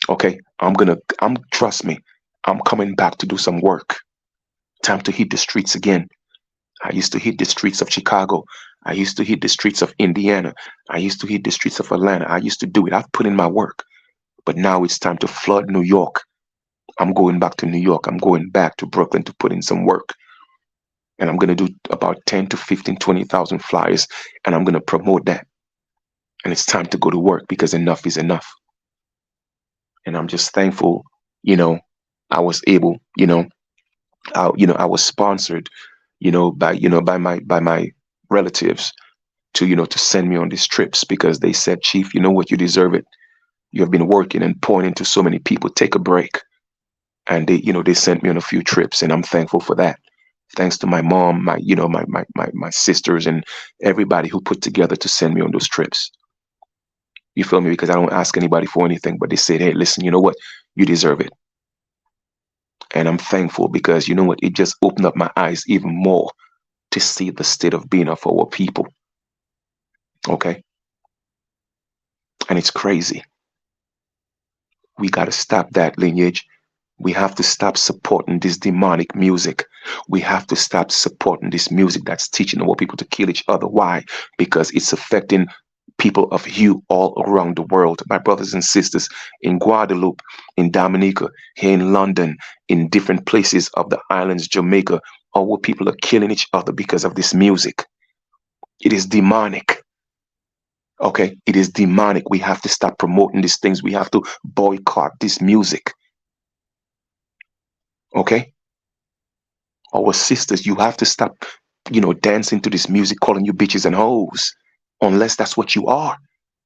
Okay? Trust me, I'm coming back to do some work. Time to hit the streets again. I used to hit the streets of Chicago. I used to hit the streets of Indiana. I used to hit the streets of Atlanta. I used to do it. I've put in my work. But now it's time to flood New York. I'm going back to New York. I'm going back to Brooklyn to put in some work. And I'm going to do about 10 to 15, 20,000 flyers. And I'm going to promote that. And it's time to go to work because enough is enough. And I'm just thankful, you know, I was able, I was sponsored, by my relatives to, to send me on these trips because they said, Chief, you know what, you deserve it. You have been working and pouring into so many people. Take a break. And they sent me on a few trips, and I'm thankful for that. Thanks to my mom, my sisters, and everybody who put together to send me on those trips. You feel me? Because I don't ask anybody for anything, but they said, hey, listen, you know what? You deserve it. And I'm thankful because you know what? It just opened up my eyes even more to see the state of being of our people. Okay? And it's crazy. We got to stop that lineage. We have to stop supporting this demonic music. We have to stop supporting this music that's teaching our people to kill each other. Why? Because it's affecting people of hue all around the world. My brothers and sisters in Guadeloupe, in Dominica, here in London, in different places of the islands, Jamaica, our people are killing each other because of this music. It is demonic. Okay? It is demonic. We have to stop promoting these things. We have to boycott this music. Okay? Our sisters, you have to stop, dancing to this music, calling you bitches and hoes, unless that's what you are.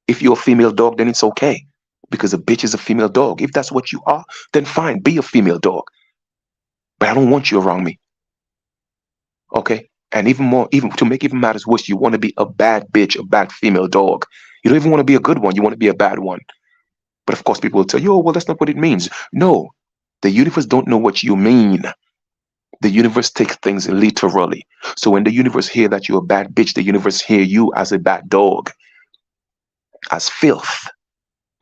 If you're a female dog, then it's okay, because a bitch is a female dog. If that's what you are, then fine, be a female dog. But I don't want you around me, okay? And even more, even to make even matters worse, you want to be a bad bitch, a bad female dog. You don't even want to be a good one. You want to be a bad one. But of course, people will tell you, oh, well, that's not what it means. No, the universe don't know what you mean. The universe takes things literally. So when the universe hear that you're a bad bitch, the universe hear you as a bad dog, as filth,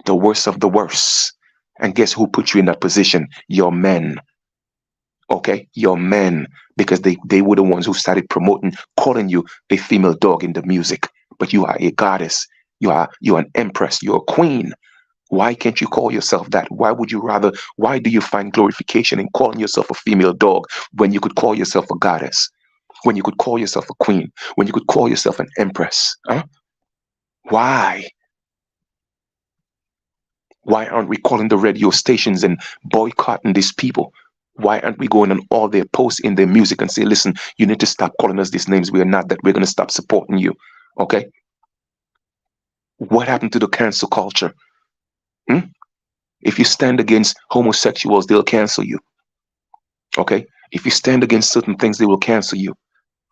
the worst of the worst. And guess who put you in that position? Your men. Okay? Your men. Because they were the ones who started promoting, calling you a female dog in the music. But you are a goddess. You're an empress. You're a queen. Why can't you call yourself that? Why do you find glorification in calling yourself a female dog when you could call yourself a goddess? When you could call yourself a queen? When you could call yourself an empress? Huh? Why? Why aren't we calling the radio stations and boycotting these people? Why aren't we going on all their posts in their music and say, listen, you need to stop calling us these names. We are not that. We're going to stop supporting you. Okay. What happened to the cancel culture? Hmm? If you stand against homosexuals, they'll cancel you. Okay. If you stand against certain things, they will cancel you.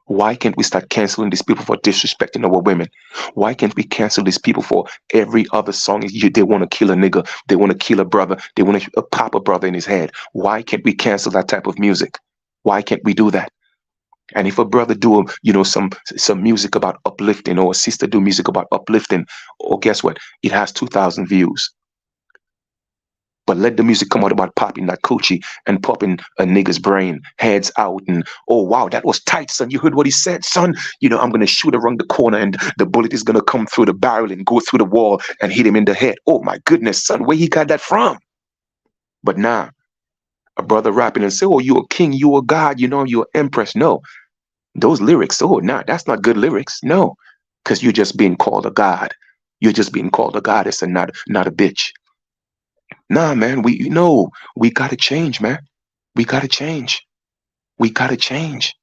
Why can't we start canceling these people for disrespecting our women? Why can't we cancel these people for every other song? They want to kill a nigga. They want to kill a brother. They want to pop a brother in his head. Why can't we cancel that type of music? Why can't we do that? And if a brother do, some music about uplifting, or a sister do music about uplifting, or guess what? It has 2,000 views. But let the music come out about popping that coochie and popping a nigga's brain, heads out, and oh wow, that was tight, son. You heard what he said, son? I'm gonna shoot around the corner and the bullet is gonna come through the barrel and go through the wall and hit him in the head. Oh my goodness, son, where he got that from? But nah, a brother rapping and say, oh, you a king, you a god, you're an empress. No, those lyrics, oh nah, that's not good lyrics. No, because you're just being called a god. You're just being called a goddess and not a bitch. Nah, man, we gotta change, man. We gotta change. We gotta change.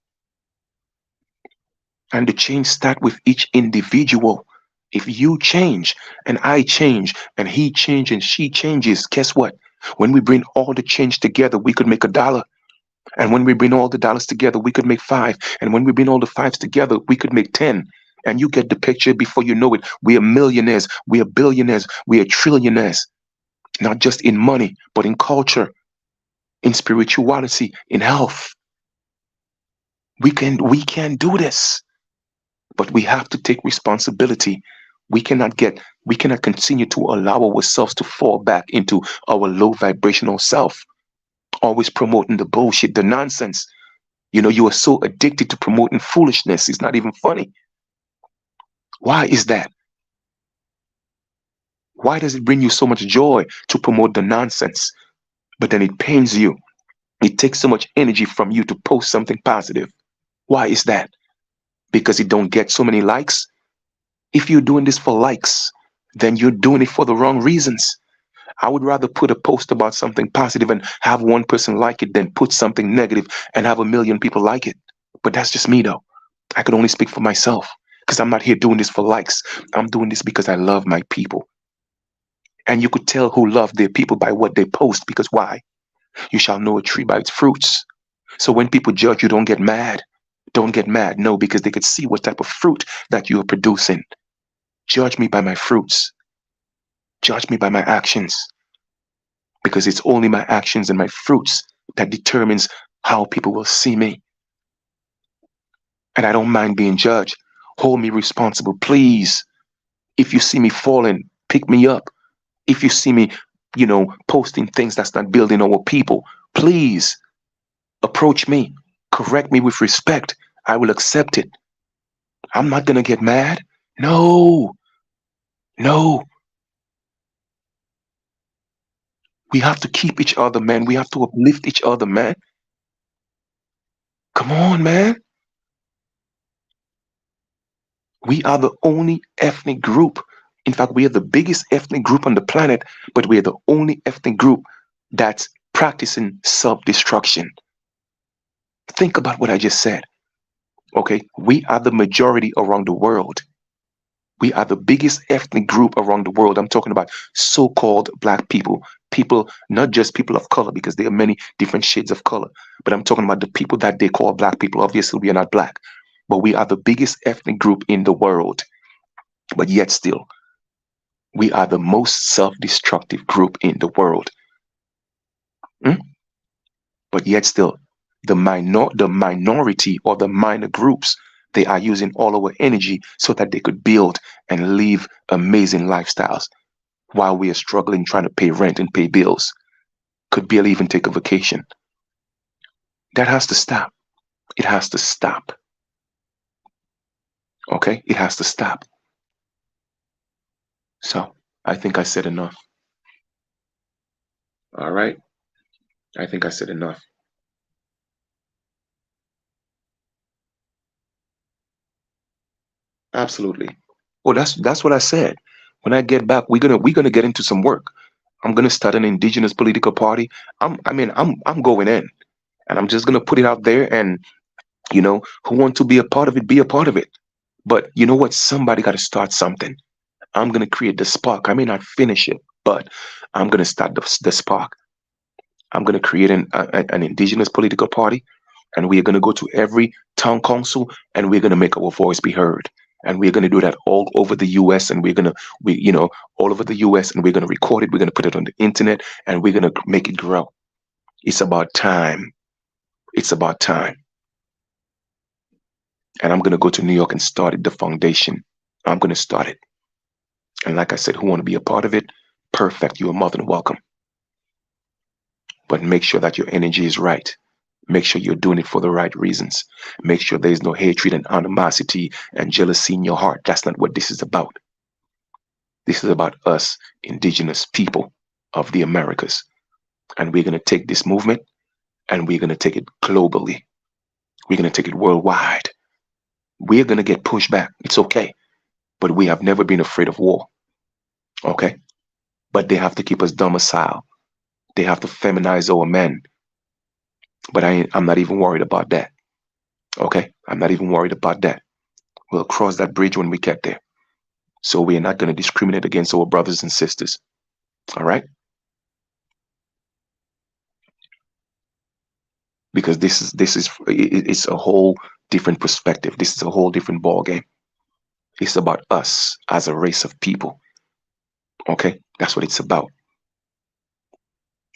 And the change start with each individual. If you change and I change and he changes and she changes, guess what? When we bring all the change together, we could make $1. And when we bring all the dollars together, we could make 5. And when we bring all the 5s together, we could make 10. And you get the picture before you know it. We are millionaires. We are billionaires. We are trillionaires. Not just in money, but in culture, in spirituality, in health. We can do this, but we have to take responsibility. We cannot continue to allow ourselves to fall back into our low vibrational self, always promoting the bullshit, the nonsense. You are so addicted to promoting foolishness. It's not even funny. Why is that? Why does it bring you so much joy to promote the nonsense? But then it pains you. It takes so much energy from you to post something positive. Why is that? Because it don't get so many likes? If you're doing this for likes, then you're doing it for the wrong reasons. I would rather put a post about something positive and have one person like it than put something negative and have 1 million people like it. But that's just me though. I can only speak for myself because I'm not here doing this for likes. I'm doing this because I love my people. And you could tell who love their people by what they post, because why? You shall know a tree by its fruits. So when people judge you, don't get mad. Don't get mad. No, because they could see what type of fruit that you are producing. Judge me by my fruits. Judge me by my actions. Because it's only my actions and my fruits that determines how people will see me. And I don't mind being judged. Hold me responsible, please. If you see me falling, pick me up. If you see me, posting things that's not building our people, please approach me. Correct me with respect. I will accept it. I'm not going to get mad. No, no. We have to keep each other, man. We have to uplift each other, man. Come on, man. We are the only ethnic group. In fact, we are the biggest ethnic group on the planet, but we are the only ethnic group that's practicing self-destruction. Think about what I just said. Okay, we are the majority around the world. We are the biggest ethnic group around the world. I'm talking about so-called black people. People, not just people of color, because there are many different shades of color, but I'm talking about the people that they call black people. Obviously, we are not black, but we are the biggest ethnic group in the world. But yet still, we are the most self-destructive group in the world. Hmm? But yet still, the minority or the minor groups, they are using all our energy so that they could build and live amazing lifestyles while we are struggling trying to pay rent and pay bills. Could barely even take a vacation. That has to stop. It has to stop. Okay? It has to stop. So I think I said enough. All right? I think I said enough. Absolutely. Well, that's what I said. When I get back, we're gonna get into some work. I'm gonna start an indigenous political party. I'm going in. And I'm just gonna put it out there, and who want to be a part of it, be a part of it. But you know what? Somebody got to start something. I'm gonna create the spark. I may not finish it, but I'm gonna start the spark. I'm gonna create an indigenous political party, and we're gonna go to every town council, and we're gonna make our voice be heard. And we're gonna do that all over the U.S. and all over the U.S. and we're gonna record it. We're gonna put it on the internet, and we're gonna make it grow. It's about time. It's about time. And I'm gonna go to New York and start it, the foundation. I'm gonna start it. And like I said, who want to be a part of it? Perfect. You are more than welcome. But make sure that your energy is right. Make sure you're doing it for the right reasons. Make sure there's no hatred and animosity and jealousy in your heart. That's not what this is about. This is about us, indigenous people of the Americas. And we're going to take this movement and we're going to take it globally. We're going to take it worldwide. We're going to get pushed back. It's okay. But we have never been afraid of war. Okay? But they have to keep us domicile. They have to feminize our men. But I'm not even worried about that. Okay? I'm not even worried about that. We'll cross that bridge when we get there. So we're not going to discriminate against our brothers and sisters. All right? Because it's a whole different perspective. This is a whole different ball game. It's about us as a race of people. Okay? That's what it's about.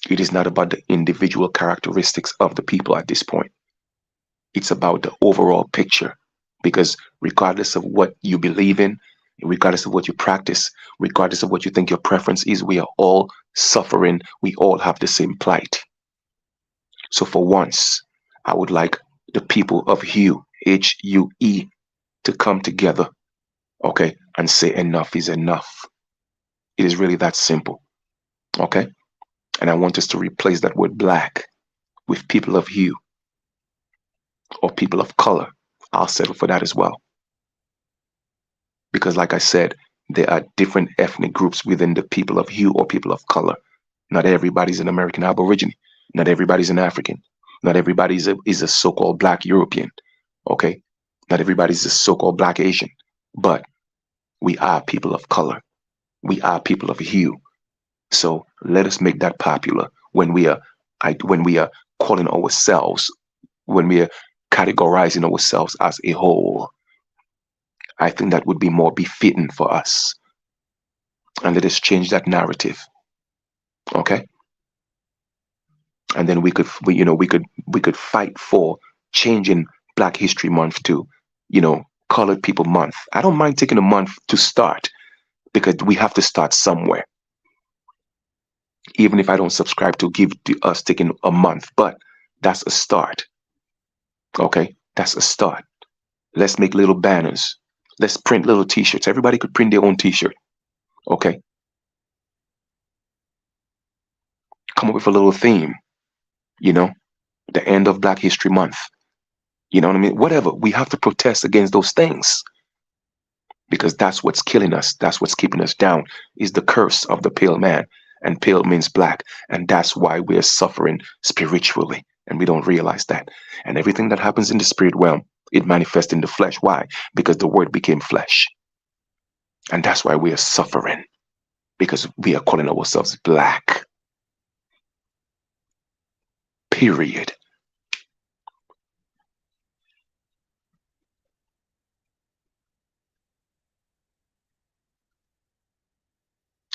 It is not about the individual characteristics of the people at this point. It's about the overall picture. Because regardless of what you believe in, regardless of what you practice, regardless of what you think your preference is, we are all suffering. We all have the same plight. So for once, I would like the people of Hue, Hue, to come together, okay, and say enough is enough. It is really that simple, okay? And I want us to replace that word black with people of hue or people of color. I'll settle for that as well. Because like I said, there are different ethnic groups within the people of hue or people of color. Not everybody's an American Aborigine. Not everybody's an African. Not everybody is a so-called black European. Okay? Not everybody's a so-called black Asian. But we are people of color. We are people of hue. So let us make that popular when we are calling ourselves, when we are categorizing ourselves as a whole. I think that would be more befitting for us. And let us change that narrative. Okay? And then we could fight for changing Black History Month to, Colored People Month. I don't mind taking a month to start because we have to start somewhere. Even if I don't subscribe to give to us taking a month, but that's a start. Okay, that's a start. Let's make little banners. Let's print little T-shirts. Everybody could print their own T-shirt. Okay, come up with a little theme. The end of Black History Month. You know what I mean? Whatever. We have to protest against those things because that's what's killing us. That's what's keeping us down. Is the curse of the pale man, and pale means black, and that's why we're suffering spiritually, and we don't realize that. And everything that happens in the spirit realm, it manifests in the flesh. Why? Because the word became flesh, and that's why we are suffering because we are calling ourselves black. Period.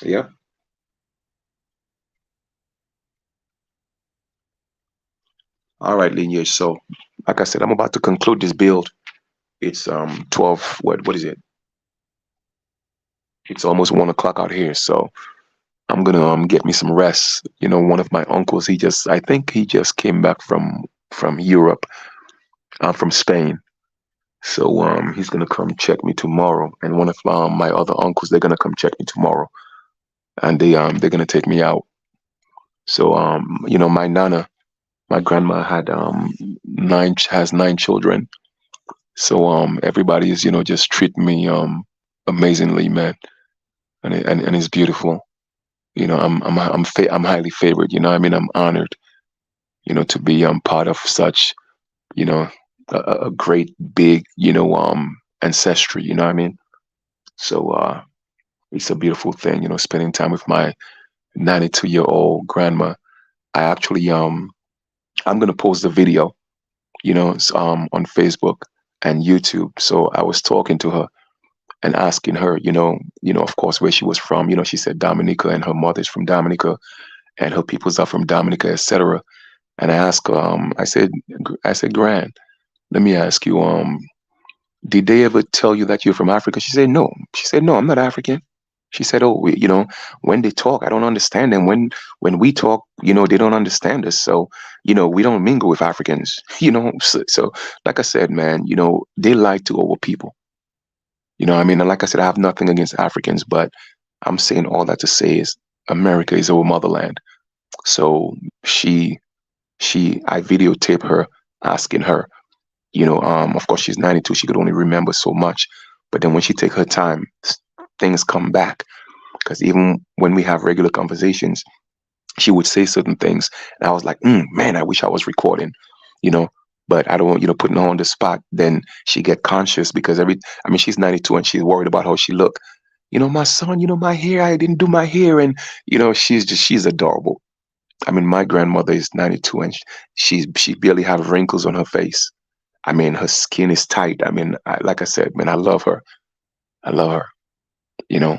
Yeah. All right, lineage. So, like I said, I'm about to conclude this build. It's 12. What is it? It's almost 1 o'clock out here. So I'm gonna get me some rest. One of my uncles, I think he just came back from Europe, from Spain. So he's gonna come check me tomorrow, and one of my other uncles, they're gonna come check me tomorrow, and they're gonna take me out. So my nana, my grandma has 9 children. So everybody is just treat me amazingly, man, and it's beautiful. I'm highly favored. I mean, I'm honored. to be part of such, you know, a great big, ancestry. You know what I mean? So it's a beautiful thing, spending time with my 92-year-old grandma. I actually I'm gonna post the video, on Facebook and YouTube. So I was talking to her and asking her, of course, where she was from. She said Dominica, and her mother's from Dominica, and her peoples are from Dominica, etc. And I asked her, I said, Gran, let me ask you, did they ever tell you that you're from Africa? She said, no. She said, no, I'm not African. She said, oh, when they talk, I don't understand them. When we talk, they don't understand us. So, we don't mingle with Africans, So like I said, man, they lie to our people. I mean, and like I said, I have nothing against Africans, but I'm saying all that to say is America is our motherland. So she, I videotape her asking her, of course she's 92, she could only remember so much. But then when she take her time, things come back. Because even when we have regular conversations, she would say certain things, and I was like, man, I wish I was recording, you know. But I don't want, putting her on the spot. Then she get conscious because I mean, she's 92 and she's worried about how she look. My son, my hair, I didn't do my hair, and she's adorable. I mean, my grandmother is 92 and she barely have wrinkles on her face. I mean, her skin is tight. I mean, like I said, man, I love her. I love her. You know.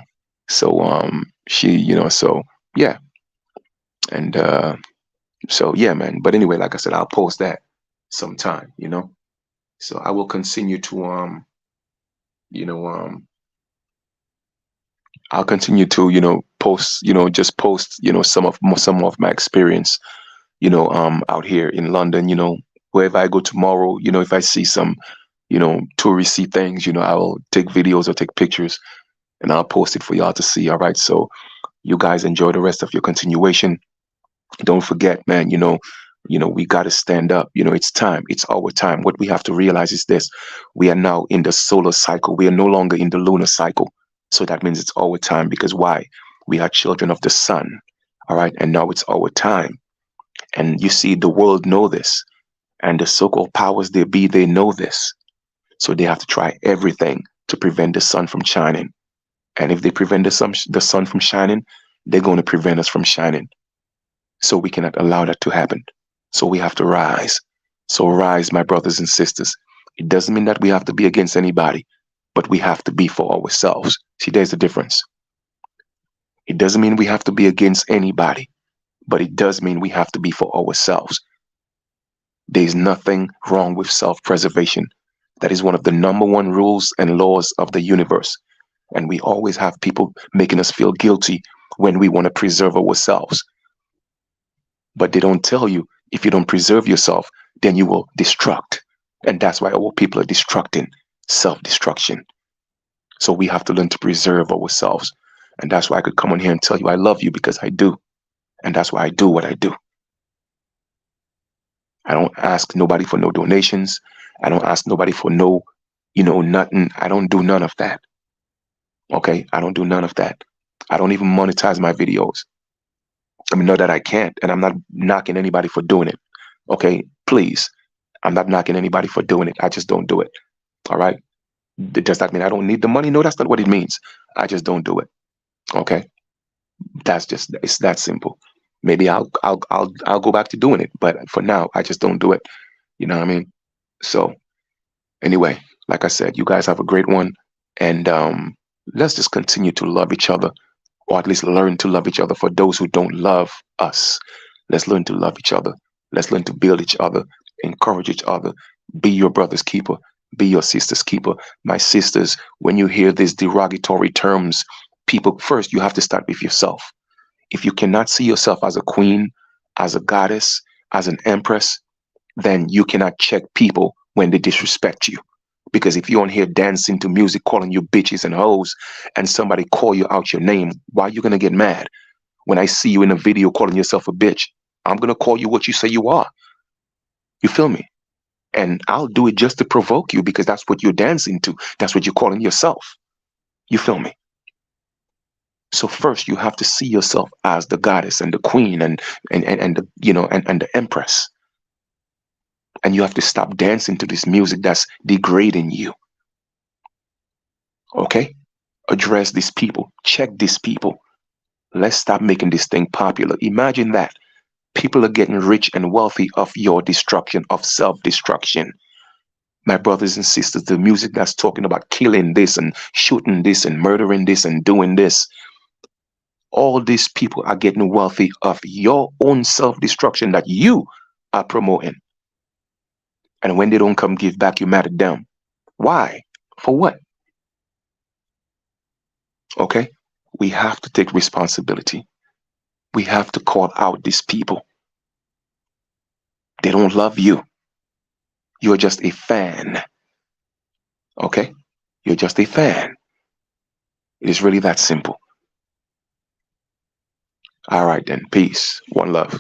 So she, so yeah, and so yeah, man. But anyway, like I said, I'll post that sometime. So I will continue to you know, I'll continue to, post, just post, some of my experience, out here in London, wherever I go tomorrow, if I see some, touristy things, I'll take videos or take pictures and I'll post it for y'all to see. All right. So you guys enjoy the rest of your continuation. Don't forget, man, we got to stand up. It's time. It's our time. What we have to realize is this: we are now in the solar cycle. We are no longer in the lunar cycle. So that means it's our time because why? We are children of the sun. All right. And now it's our time. And you see, the world know this. And the so-called powers there be, they know this. So they have to try everything to prevent the sun from shining. And if they prevent the sun from shining, they're going to prevent us from shining. So we cannot allow that to happen. So we have to rise. So rise, my brothers and sisters. It doesn't mean that we have to be against anybody, but we have to be for ourselves. See, there's a difference. It doesn't mean we have to be against anybody, but it does mean we have to be for ourselves. There's nothing wrong with self-preservation. That is one of the number one rules and laws of the universe. And we always have people making us feel guilty when we want to preserve ourselves. But they don't tell you if you don't preserve yourself, then you will destruct. And that's why our people are destructing, self-destruction. So we have to learn to preserve ourselves. And that's why I could come on here and tell you I love you because I do. And that's why I do what I do. I don't ask nobody for no donations. I don't ask nobody for no, nothing. I don't do none of that. Okay? I don't do none of that. I don't even monetize my videos. I mean, not that I can't, and I'm not knocking anybody for doing it. Okay? Please. I'm not knocking anybody for doing it. I just don't do it. All right? Does that mean I don't need the money? No, that's not what it means. I just don't do it. Okay? It's that simple. Maybe I'll go back to doing it, but for now, I just don't do it. You know what I mean? So anyway, like I said, you guys have a great one, and let's just continue to love each other, or at least learn to love each other. For those who don't love us, let's learn to love each other. Let's learn to build each other, encourage each other. Be your brother's keeper. Be your sister's keeper. My sisters, when you hear these derogatory terms, people, first you have to start with yourself. If you cannot see yourself as a queen, as a goddess, as an empress, then you cannot check people when they disrespect you. Because if you're on here dancing to music, calling you bitches and hoes, and somebody call you out your name, why are you gonna get mad? When I see you in a video calling yourself a bitch, I'm gonna call you what you say you are. You feel me? And I'll do it just to provoke you because that's what you're dancing to. That's what you're calling yourself. You feel me? So first you have to see yourself as the goddess and the queen and the and the empress. And you have to stop dancing to this music that's degrading you. Okay? Address these people. Check these people. Let's stop making this thing popular. Imagine that. People are getting rich and wealthy of your destruction, of self destruction. My brothers and sisters, the music that's talking about killing this and shooting this and murdering this and doing this, all these people are getting wealthy of your own self destruction that you are promoting. And when they don't come give back, you mad at them. Why? For what? Okay? We have to take responsibility. We have to call out these people. They don't love you. You're just a fan. Okay? You're just a fan. It is really that simple. All right, then. Peace. One love.